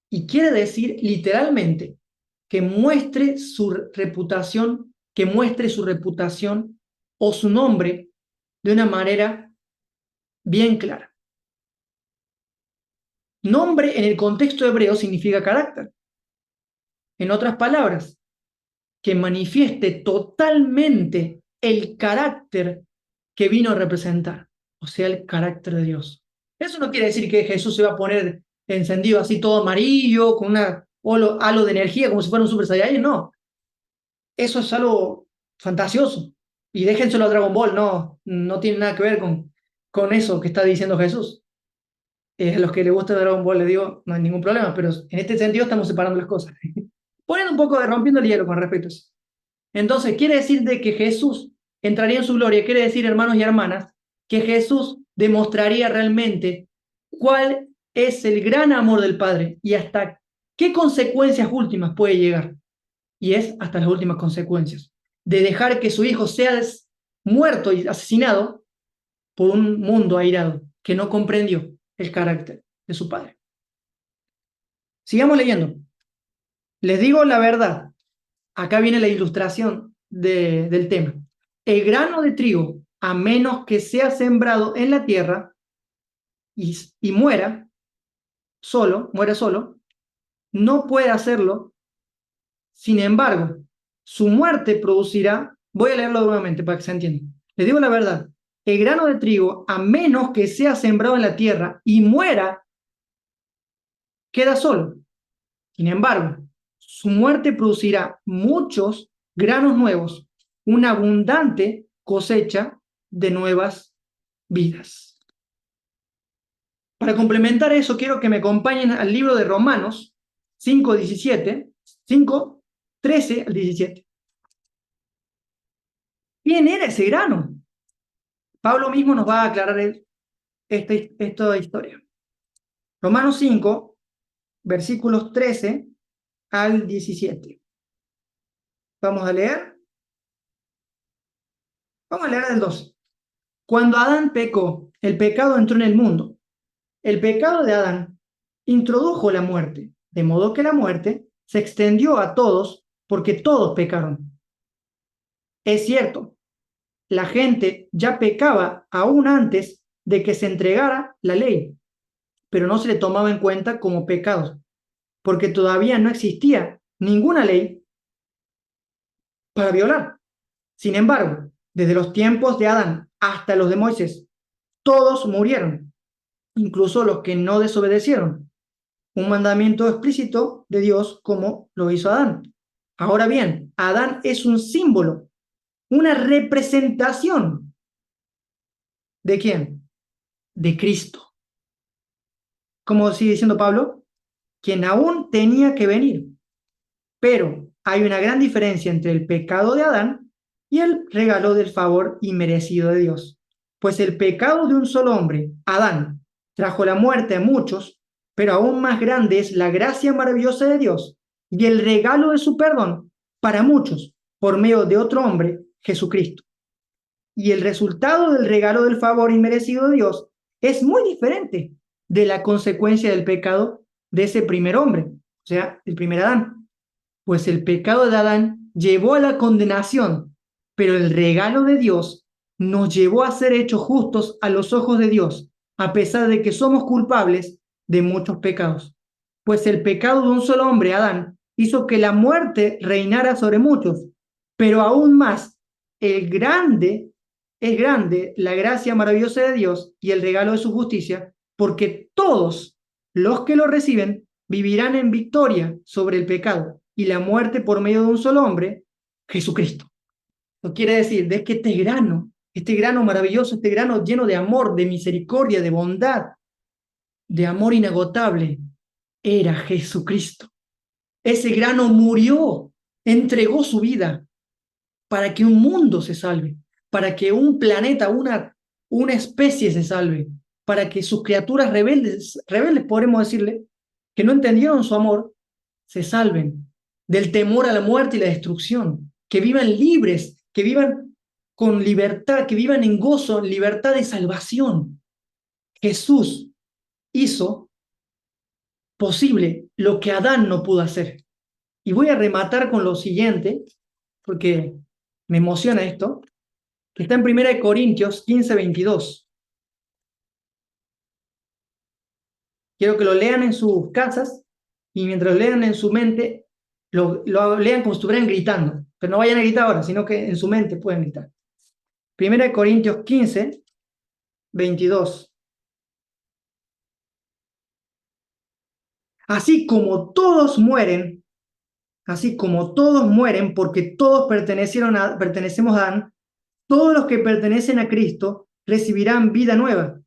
y quiere decir literalmente que muestre su reputación, o su nombre de una manera bien clara. Nombre en el contexto hebreo significa carácter. En otras palabras, que manifieste totalmente el carácter que vino a representar, o sea, el carácter de Dios. Eso no quiere decir que Jesús se va a poner encendido así todo amarillo, con una halo de energía, como si fuera un Super Saiyajin, no. Eso es algo fantasioso. Y déjenselo a Dragon Ball, no tiene nada que ver con eso que está diciendo Jesús. A los que les gusta Dragon Ball les digo, no hay ningún problema, pero en este sentido estamos separando las cosas. Poniendo un poco de rompiendo el hielo con respecto a eso. Entonces, quiere decir de que Jesús entraría en su gloria, quiere decir, hermanos y hermanas, que Jesús demostraría realmente cuál es el gran amor del Padre y hasta qué consecuencias últimas puede llegar. Y es hasta las últimas consecuencias, de dejar que su Hijo sea muerto y asesinado por un mundo airado que no comprendió el carácter de su Padre. Sigamos leyendo. Les digo la verdad. Acá viene la ilustración del tema. El grano de trigo, a menos que sea sembrado en la tierra y muera solo, no puede hacerlo. Sin embargo, su muerte producirá, voy a leerlo nuevamente para que se entienda. Les digo la verdad, el grano de trigo, a menos que sea sembrado en la tierra y muera, queda solo. Sin embargo, su muerte producirá muchos granos nuevos, una abundante cosecha de nuevas vidas. Para complementar eso, quiero que me acompañen al libro de Romanos 5:17, 5:13 al 17. ¿Quién era ese grano? Pablo mismo nos va a aclarar esta historia. Romanos 5, versículos 13 al 17. Vamos a leer. Vamos a leer el 12. Cuando Adán pecó, el pecado entró en el mundo. El pecado de Adán introdujo la muerte, de modo que la muerte se extendió a todos porque todos pecaron. Es cierto, la gente ya pecaba aún antes de que se entregara la ley. pero no se le tomaba en cuenta como pecados, porque todavía no existía ninguna ley para violar. Sin embargo, desde los tiempos de Adán hasta los de Moisés, todos murieron, incluso los que no desobedecieron. Un mandamiento explícito de Dios como lo hizo Adán. Ahora bien, Adán es un símbolo, una representación. ¿De quién? De Cristo. Como sigue diciendo Pablo, quien aún tenía que venir. Pero hay una gran diferencia entre el pecado de Adán y el regalo del favor inmerecido de Dios. Pues el pecado de un solo hombre, Adán, trajo la muerte a muchos, pero aún más grande es la gracia maravillosa de Dios y el regalo de su perdón para muchos por medio de otro hombre, Jesucristo. Y el resultado del regalo del favor inmerecido de Dios es muy diferente de la consecuencia del pecado de ese primer hombre, o sea, el primer Adán. Pues el pecado de Adán llevó a la condenación, pero el regalo de Dios nos llevó a ser hechos justos a los ojos de Dios, a pesar de que somos culpables de muchos pecados. Pues el pecado de un solo hombre, Adán, hizo que la muerte reinara sobre muchos, pero aún más, es grande la gracia maravillosa de Dios y el regalo de su justicia, porque todos los que lo reciben vivirán en victoria sobre el pecado y la muerte por medio de un solo hombre, Jesucristo. Lo quiere decir, de que este grano maravilloso, este grano lleno de amor, de misericordia, de bondad, de amor inagotable, era Jesucristo. Ese grano murió, entregó su vida para que un mundo se salve, para que un planeta, una especie se salve, para que sus criaturas rebeldes podremos decirle, que no entendieron su amor, se salven del temor a la muerte y la destrucción, que vivan libres, que vivan con libertad, que vivan en gozo, en libertad de salvación. Jesús hizo posible lo que Adán no pudo hacer. Y voy a rematar con lo siguiente, porque me emociona esto, que está en 1 Corintios 15:22. Quiero que lo lean en sus casas y mientras lo lean en su mente, lo lean como si estuvieran gritando. Pero no vayan a gritar ahora, sino que en su mente pueden gritar. 1 Corintios 15:22. Así como todos mueren, así como todos mueren porque todos pertenecemos a Adán, todos los que pertenecen a Cristo recibirán vida nueva.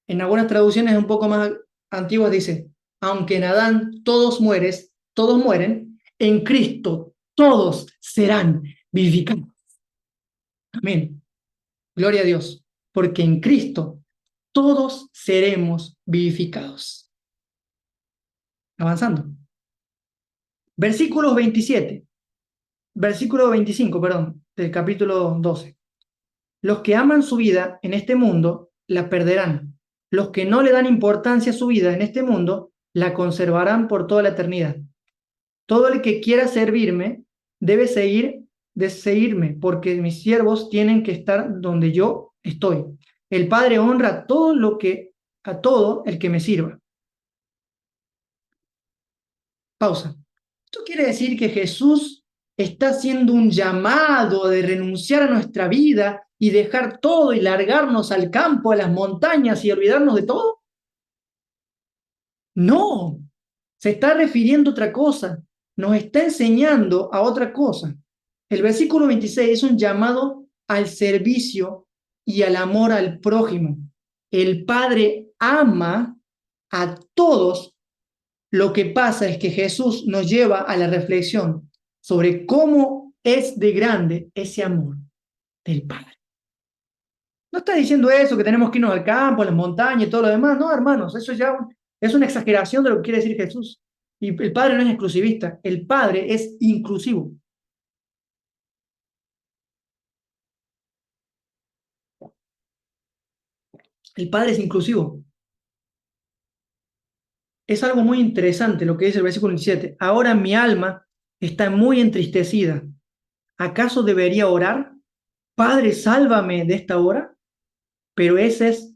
En algunas traducciones un poco más antiguas dice, aunque en Adán todos mueren, en Cristo todos serán vivificados. Amén. Gloria a Dios, porque en Cristo todos seremos vivificados. Avanzando. Versículo 25, perdón, del capítulo 12. Los que aman su vida en este mundo la perderán. Los que no le dan importancia a su vida en este mundo la conservarán por toda la eternidad. Todo el que quiera servirme debe seguirme, porque mis siervos tienen que estar donde yo estoy. El Padre honra a todo el que me sirva. Pausa. Esto quiere decir que Jesús está haciendo un llamado de renunciar a nuestra vida y dejar todo y largarnos al campo, a las montañas y olvidarnos de todo. No, se está refiriendo a otra cosa, nos está enseñando a otra cosa. El versículo 26 es un llamado al servicio y al amor al prójimo. El Padre ama a todos. Lo que pasa es que Jesús nos lleva a la reflexión sobre cómo es de grande ese amor del Padre. No está diciendo eso, que tenemos que irnos al campo, a las montañas y todo lo demás. No, hermanos, eso ya es una exageración de lo que quiere decir Jesús. Y el Padre no es exclusivista, el Padre es inclusivo. El Padre es inclusivo. Es algo muy interesante lo que dice el versículo 27. Ahora mi alma está muy entristecida. ¿Acaso debería orar? Padre, sálvame de esta hora. Pero esa es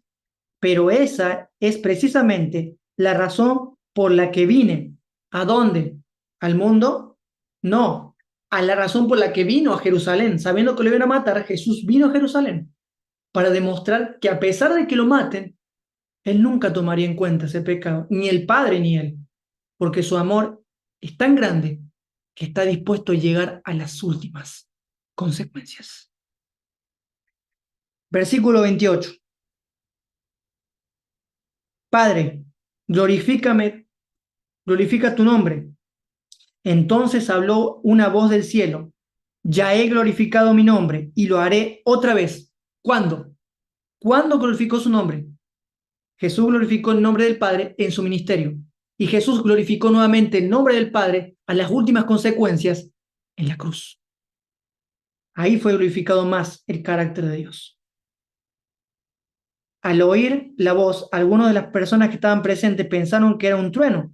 pero esa es precisamente la razón por la que vine. ¿A dónde? ¿Al mundo? No, a la razón por la que vino a Jerusalén. Sabiendo que lo iban a matar, Jesús vino a Jerusalén para demostrar que a pesar de que lo maten, él nunca tomaría en cuenta ese pecado, ni el Padre ni él, porque su amor es tan grande que está dispuesto a llegar a las últimas consecuencias. Versículo 28. Padre, glorifícame, glorifica tu nombre. Entonces habló una voz del cielo. Ya he glorificado mi nombre y lo haré otra vez. ¿Cuándo? ¿Cuándo glorificó su nombre? Jesús glorificó el nombre del Padre en su ministerio. Y Jesús glorificó nuevamente el nombre del Padre a las últimas consecuencias en la cruz. Ahí fue glorificado más el carácter de Dios. Al oír la voz, algunas de las personas que estaban presentes pensaron que era un trueno,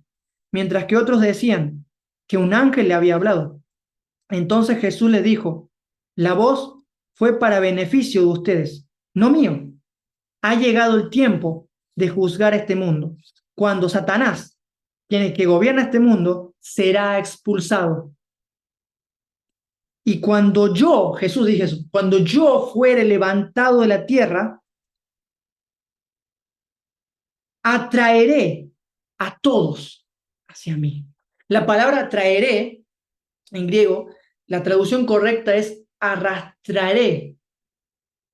mientras que otros decían que un ángel le había hablado. Entonces Jesús les dijo, la voz fue para beneficio de ustedes, no mío. Ha llegado el tiempo de juzgar este mundo, cuando Satanás, quien es que gobierna este mundo, será expulsado. Y cuando yo, Jesús dice eso, cuando yo fuere levantado de la tierra, atraeré a todos hacia mí. La palabra traeré, en griego, la traducción correcta es arrastraré,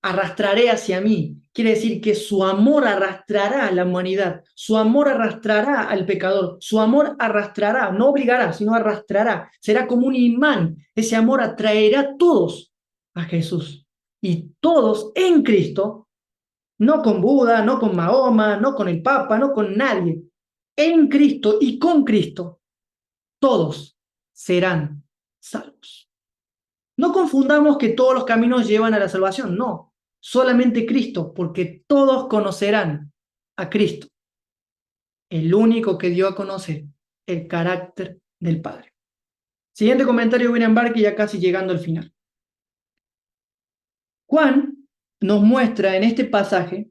arrastraré hacia mí. Quiere decir que su amor arrastrará a la humanidad, su amor arrastrará al pecador, su amor arrastrará, no obligará, sino arrastrará. Será como un imán. Ese amor atraerá a todos a Jesús. Y todos en Cristo, no con Buda, no con Mahoma, no con el Papa, no con nadie. En Cristo y con Cristo, todos serán salvos. No confundamos que todos los caminos llevan a la salvación, no. Solamente Cristo, porque todos conocerán a Cristo, el único que dio a conocer el carácter del Padre. Siguiente comentario, William Barker, ya casi llegando al final. Juan nos muestra en este pasaje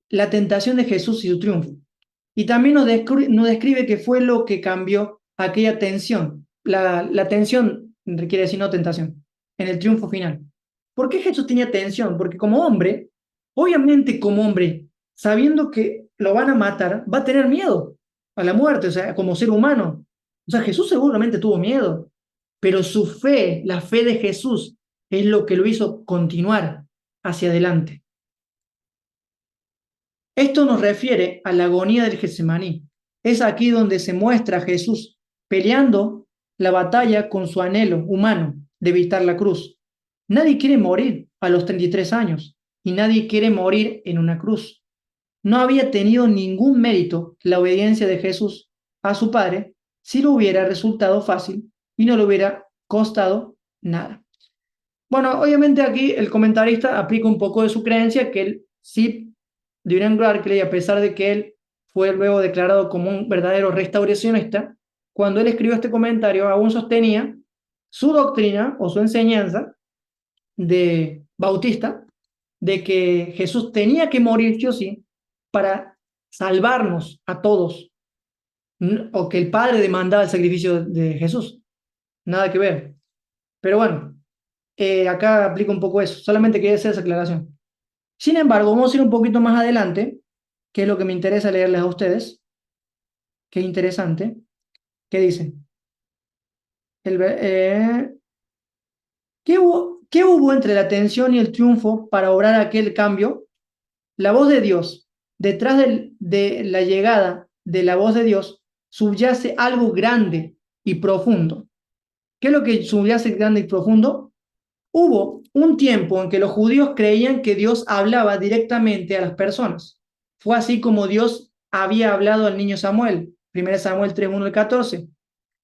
la tentación de Jesús y su triunfo. Y también nos describe qué fue lo que cambió aquella tensión. La tensión requiere decir no tentación, en el triunfo final. ¿Por qué Jesús tenía tensión? Porque como hombre, obviamente como hombre, sabiendo que lo van a matar, va a tener miedo a la muerte, o sea, como ser humano. O sea, Jesús seguramente tuvo miedo, pero su fe, la fe de Jesús, es lo que lo hizo continuar hacia adelante. Esto nos refiere a la agonía del Getsemaní. Es aquí donde se muestra a Jesús peleando la batalla con su anhelo humano de evitar la cruz. Nadie quiere morir a los 33 años y nadie quiere morir en una cruz. No había tenido ningún mérito la obediencia de Jesús a su Padre si lo hubiera resultado fácil y no le hubiera costado nada. Bueno, obviamente aquí el comentarista aplica un poco de su creencia que él sí, William Barclay, a pesar de que él fue luego declarado como un verdadero restauracionista, cuando él escribió este comentario aún sostenía su doctrina o su enseñanza de bautista de que Jesús tenía que morir sí o sí para salvarnos a todos, o que el Padre demandaba el sacrificio de Jesús. Nada que ver. Pero bueno, acá aplica un poco eso. Solamente quería hacer esa aclaración. Sin embargo, vamos a ir un poquito más adelante, que es lo que me interesa leerles a ustedes. Qué interesante. ¿Qué dice? ¿Qué hubo entre la tensión y el triunfo para obrar aquel cambio? La voz de Dios. Detrás de la llegada de la voz de Dios subyace algo grande y profundo. ¿Qué es lo que subyace grande y profundo? Hubo un tiempo en que los judíos creían que Dios hablaba directamente a las personas. Fue así como Dios había hablado al niño Samuel, 1 Samuel 3, 1 al 14.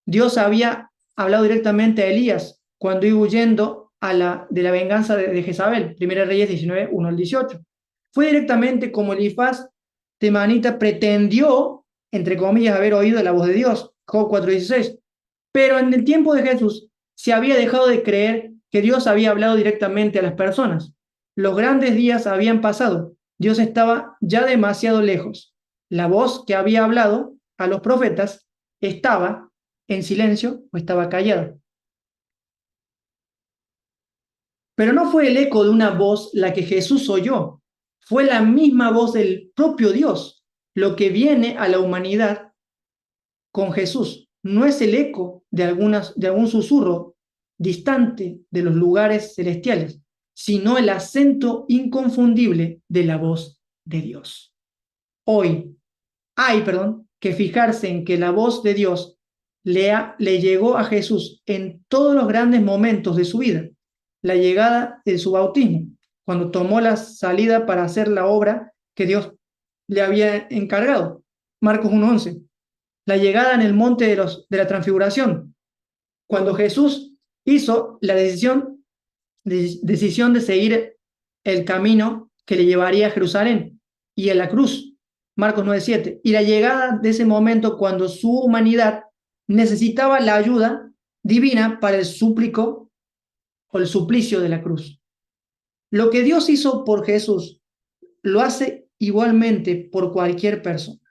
Dios había hablado directamente a Elías cuando iba huyendo de la venganza de Jezabel, 1 Reyes 19, 1 al 18. Fue directamente como Elifaz temanita pretendió, entre comillas, haber oído la voz de Dios, Job 4:16. Pero en el tiempo de Jesús se había dejado de creer que Dios había hablado directamente a las personas. Los grandes días habían pasado Dios estaba ya demasiado lejos. La voz que había hablado a los profetas estaba en silencio o estaba callada. Pero no fue el eco de una voz la que Jesús oyó, fue la misma voz del propio Dios, lo que viene a la humanidad con Jesús. No es el eco de algún susurro distante de los lugares celestiales, sino el acento inconfundible de la voz de Dios. Hoy hay que fijarse en que la voz de Dios le llegó a Jesús en todos los grandes momentos de su vida. La llegada de su bautismo, cuando tomó la salida para hacer la obra que Dios le había encargado. Marcos 1:11. La llegada en el monte de la transfiguración, cuando Jesús hizo la decisión de seguir el camino que le llevaría a Jerusalén y a la cruz, Marcos 9:7, y la llegada de ese momento cuando su humanidad necesitaba la ayuda divina para el súplico o el suplicio de la cruz. Lo que Dios hizo por Jesús lo hace igualmente por cualquier persona.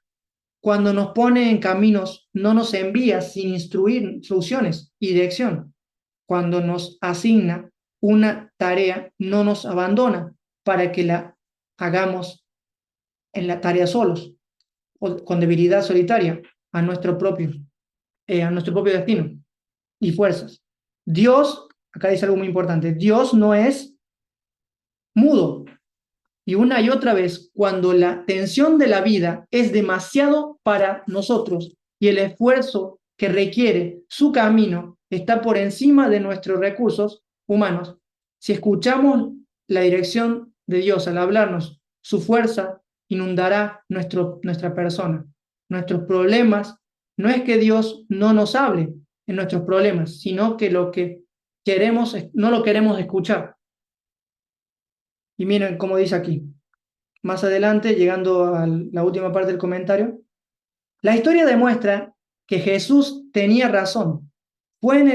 Cuando nos pone en caminos, no nos envía sin instrucciones y dirección. Cuando nos asigna una tarea, no nos abandona para que la hagamos en la tarea solos o con debilidad solitaria a nuestro propio destino y fuerzas. Dios, acá dice algo muy importante, Dios no es mudo. Y una y otra vez, cuando la tensión de la vida es demasiado para nosotros y el esfuerzo que requiere su camino está por encima de nuestros recursos humanos, si escuchamos la dirección de Dios al hablarnos, su fuerza inundará nuestra persona. Nuestros problemas, no es que Dios no nos hable en nuestros problemas, sino que lo que queremos no lo queremos escuchar. Y miren cómo dice aquí. Más adelante, llegando a la última parte del comentario, la historia demuestra que Jesús tenía razón. Fue en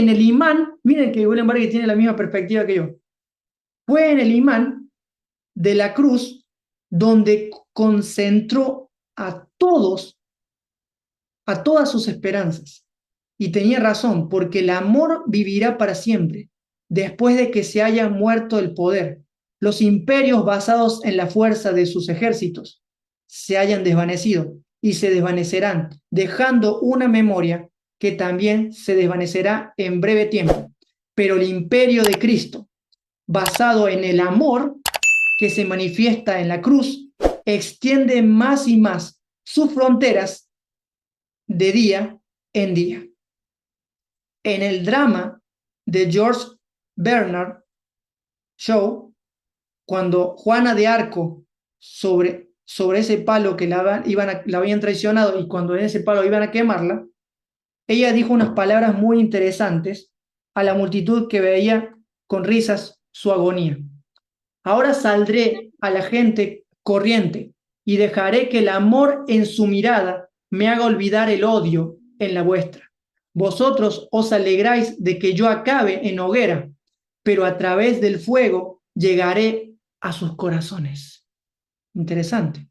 el imán, miren que William Barry tiene la misma perspectiva que yo, fue en el imán de la cruz donde concentró a todas sus esperanzas. Y tenía razón, porque el amor vivirá para siempre, después de que se haya muerto el poder. Los imperios basados en la fuerza de sus ejércitos se hayan desvanecido y se desvanecerán, dejando una memoria que también se desvanecerá en breve tiempo. Pero el imperio de Cristo, basado en el amor que se manifiesta en la cruz, extiende más y más sus fronteras de día en día. En el drama de George Bernard Shaw, cuando Juana de Arco, sobre ese palo que la habían traicionado y cuando en ese palo iban a quemarla, ella dijo unas palabras muy interesantes a la multitud que veía con risas su agonía. Ahora saldré a la gente corriente y dejaré que el amor en su mirada me haga olvidar el odio en la vuestra. Vosotros os alegráis de que yo acabe en hoguera, pero a través del fuego llegaré a sus corazones. Interesante.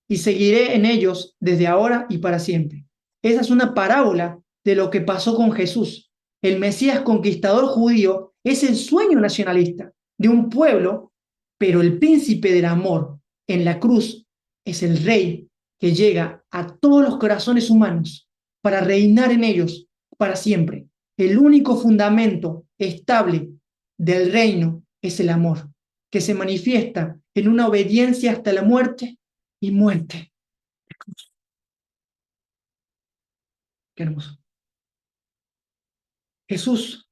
Y seguiré en ellos desde ahora y para siempre. Esa es una parábola de lo que pasó con Jesús. El Mesías conquistador judío es el sueño nacionalista de un pueblo, pero el príncipe del amor en la cruz es el rey que llega a todos los corazones humanos para reinar en ellos para siempre. El único fundamento estable del reino es el amor, que se manifiesta en una obediencia hasta la muerte y muerte. Qué hermoso. Jesús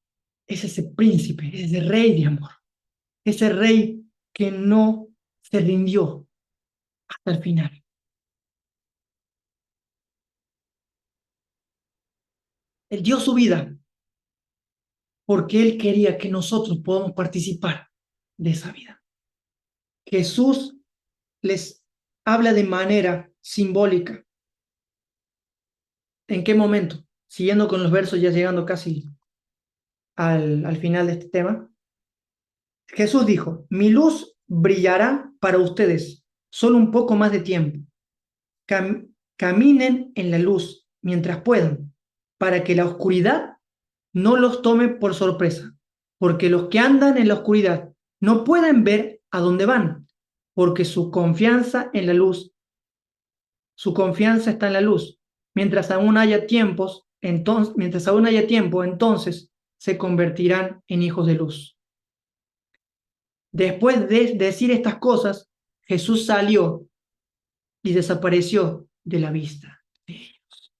es ese príncipe, es ese rey de amor, ese rey que no se rindió hasta el final. Él dio su vida porque Él quería que nosotros podamos participar de esa vida. Jesús les habla de manera simbólica. ¿En qué momento? Siguiendo con los versos, ya llegando casi al final de este tema. Jesús dijo, mi luz brillará para ustedes solo un poco más de tiempo. Caminen en la luz mientras puedan, para que la oscuridad no los tome por sorpresa, porque los que andan en la oscuridad no pueden ver a dónde van, porque su confianza está en la luz. Mientras aún haya tiempo, entonces se convertirán en hijos de luz. Después de decir estas cosas, Jesús salió y desapareció de la vista de ellos.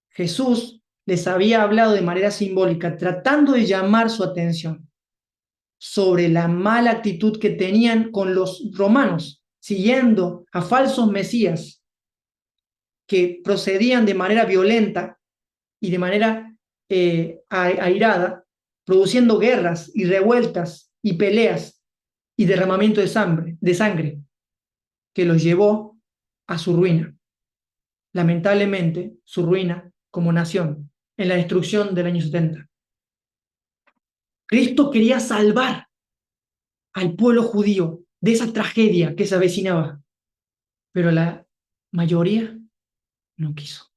Jesús les había hablado de manera simbólica, tratando de llamar su atención sobre la mala actitud que tenían con los romanos, siguiendo a falsos mesías que procedían de manera violenta y de manera airada, produciendo guerras y revueltas y peleas y derramamiento de sangre que los llevó a su ruina. Lamentablemente, su ruina como nación en la destrucción del año 70. Cristo quería salvar al pueblo judío de esa tragedia que se avecinaba, pero la mayoría no quiso.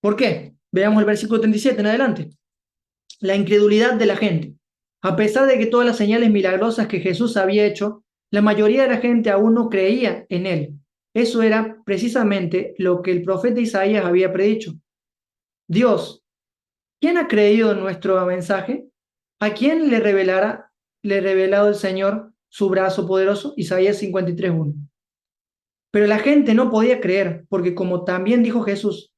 ¿Por qué? Veamos el versículo 37 en adelante. La incredulidad de la gente. A pesar de que todas las señales milagrosas que Jesús había hecho, la mayoría de la gente aún no creía en él. Eso era precisamente lo que el profeta Isaías había predicho. Dios, ¿quién ha creído en nuestro mensaje? ¿A quién le revelado el Señor su brazo poderoso? Isaías 53:1. Pero la gente no podía creer, porque como también dijo Jesús,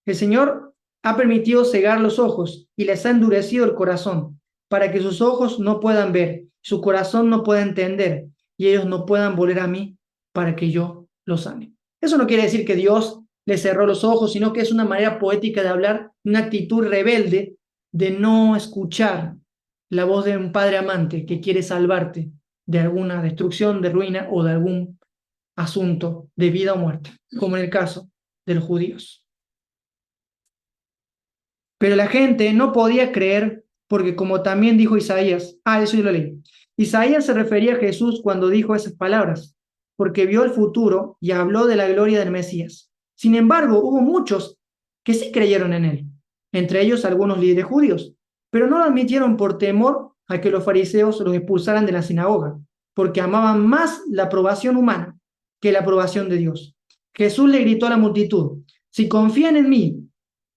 el Señor ha permitido cegar los ojos y les ha endurecido el corazón, para que sus ojos no puedan ver, su corazón no pueda entender, y ellos no puedan volver a mí para que yo los sane. Eso no quiere decir que Dios les cerró los ojos, sino que es una manera poética de hablar, una actitud rebelde de no escuchar la voz de un padre amante que quiere salvarte de alguna destrucción, de ruina o de algún asunto de vida o muerte, como en el caso de los judíos. Pero la gente no podía creer porque, como también dijo Isaías, eso yo lo leí. Isaías se refería a Jesús cuando dijo esas palabras, porque vio el futuro y habló de la gloria del Mesías. Sin embargo, hubo muchos que sí creyeron en él, entre ellos algunos líderes judíos, pero no lo admitieron por temor a que los fariseos los expulsaran de la sinagoga, porque amaban más la aprobación humana que la aprobación de Dios. Jesús le gritó a la multitud: si confían en mí,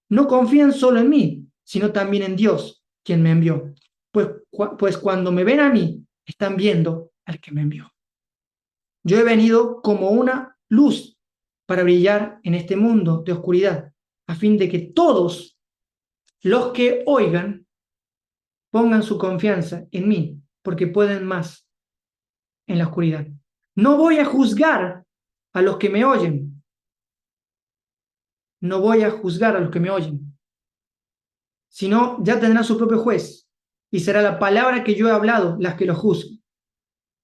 no confían solo en mí, sino también en Dios, quien me envió. Pues cuando me ven a mí, están viendo al que me envió. Yo he venido como una luz para brillar en este mundo de oscuridad, a fin de que todos los que oigan pongan su confianza en mí, porque pueden más en la oscuridad. No voy a juzgar a los que me oyen. No voy a juzgar a los que me oyen, sino ya tendrán su propio juez, y será la palabra que yo he hablado las que lo juzguen.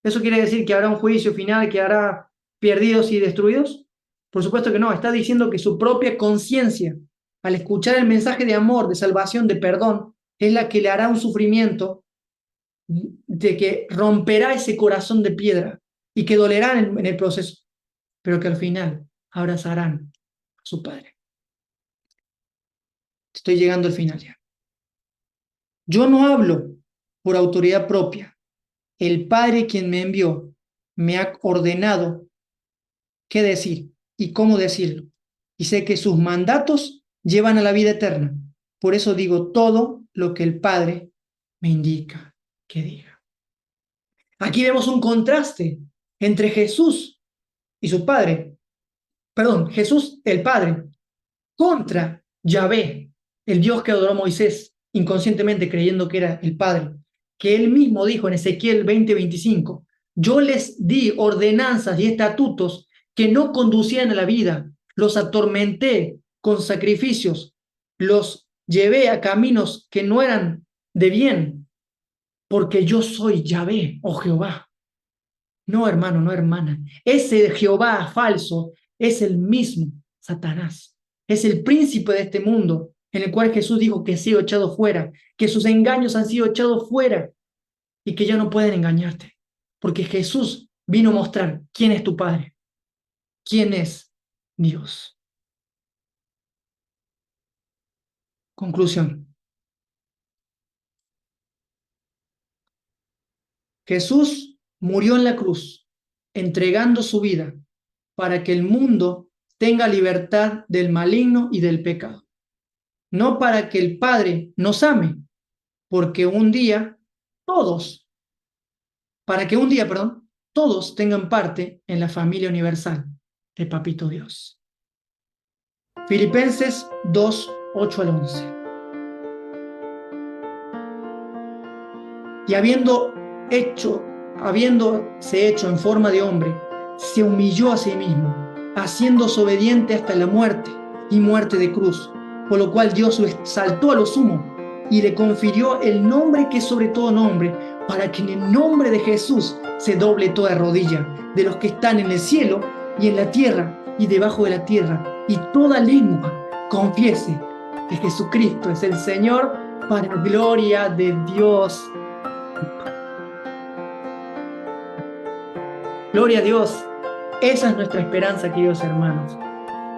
¿Eso quiere decir que habrá un juicio final que hará perdidos y destruidos? Por supuesto que no, está diciendo que su propia conciencia, al escuchar el mensaje de amor, de salvación, de perdón, es la que le hará un sufrimiento de que romperá ese corazón de piedra y que dolerá en el proceso, pero que al final abrazarán a su Padre. Estoy llegando al final ya. Yo no hablo por autoridad propia. El Padre quien me envió me ha ordenado qué decir y cómo decirlo. Y sé que sus mandatos llevan a la vida eterna. Por eso digo todo lo que el Padre me indica que diga. Aquí vemos un contraste entre Jesús y su Padre. Perdón, Jesús el Padre contra Yahvé, el Dios que adoró a Moisés inconscientemente creyendo que era el Padre, que él mismo dijo en Ezequiel 20:25, yo les di ordenanzas y estatutos que no conducían a la vida, los atormenté con sacrificios, los llevé a caminos que no eran de bien, porque yo soy Yahvé, oh Jehová. No, hermano, no, hermana. Ese Jehová falso es el mismo Satanás. Es el príncipe de este mundo, en el cual Jesús dijo que ha sido echado fuera, que sus engaños han sido echados fuera. y que ya no pueden engañarte, porque Jesús vino a mostrar quién es tu Padre, quién es Dios. Conclusión. Jesús murió en la cruz, entregando su vida para que el mundo tenga libertad del maligno y del pecado. No para que el Padre nos ame, porque un día todos, para que un día, perdón, todos tengan parte en la familia universal de Papito Dios. Filipenses 2, 8 al 11. Y habiéndose hecho en forma de hombre, se humilló a sí mismo, haciéndose obediente hasta la muerte y muerte de cruz, por lo cual Dios lo exaltó a lo sumo y le confirió el nombre que es sobre todo nombre, para que en el nombre de Jesús se doble toda rodilla de los que están en el cielo y en la tierra y debajo de la tierra, y toda lengua confiese que Jesucristo es el Señor, para gloria de Dios. Gloria a Dios. Esa es nuestra esperanza, queridos hermanos.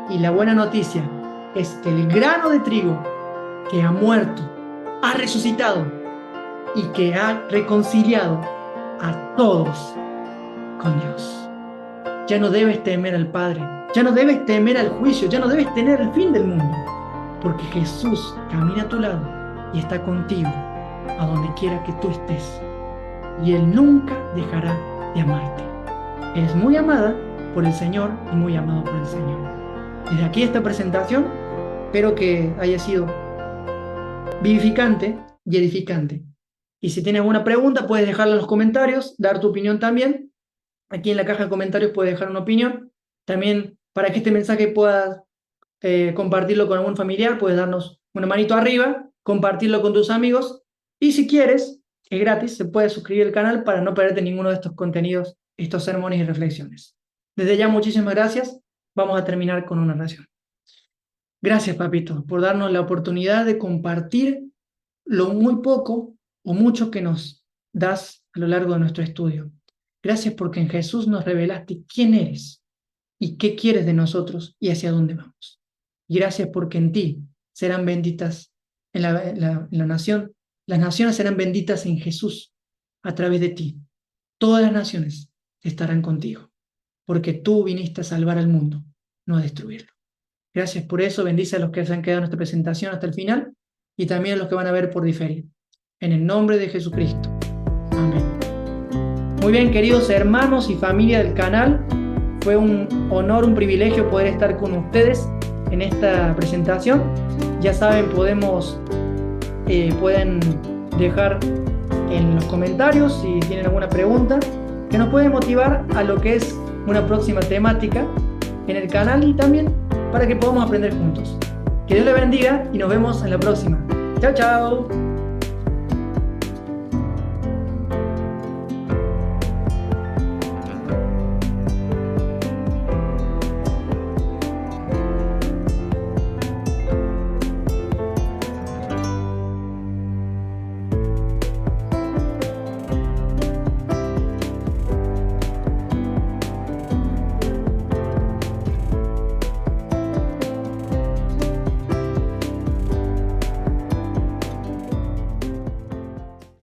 Y la buena noticia es que el grano de trigo que ha muerto, ha resucitado y que ha reconciliado a todos con Dios. Ya no debes temer al Padre, ya no debes temer al juicio, ya no debes temer el fin del mundo, porque Jesús camina a tu lado y está contigo a donde quiera que tú estés, y Él nunca dejará de amarte. Eres muy amada por el Señor y muy amado por el Señor. Desde aquí esta presentación, espero que haya sido vivificante y edificante. Y si tienes alguna pregunta, puedes dejarla en los comentarios, dar tu opinión también. Aquí en la caja de comentarios puedes dejar una opinión. También, para que este mensaje puedas compartirlo con algún familiar, puedes darnos una manito arriba, compartirlo con tus amigos. Y si quieres, es gratis, se puede suscribir al canal para no perderte ninguno de estos contenidos, estos sermones y reflexiones. Desde ya, muchísimas gracias. Vamos a terminar con una oración. Gracias, Papito, por darnos la oportunidad de compartir lo muy poco o mucho que nos das a lo largo de nuestro estudio. Gracias porque en Jesús nos revelaste quién eres y qué quieres de nosotros y hacia dónde vamos. Y gracias porque en ti serán benditas en la nación. Las naciones serán benditas en Jesús a través de ti. Todas las naciones estarán contigo, porque tú viniste a salvar al mundo, no a destruirlo. Gracias por eso. Bendice a los que se han quedado en esta presentación hasta el final y también a los que van a ver por diferido. En el nombre de Jesucristo. Amén. Muy bien, queridos hermanos y familia del canal, fue un honor, un privilegio poder estar con ustedes en esta presentación. Ya saben, pueden dejar en los comentarios si tienen alguna pregunta que nos puede motivar a lo que es una próxima temática en el canal y también para que podamos aprender juntos. Que Dios les bendiga y nos vemos en la próxima. Chao, chao.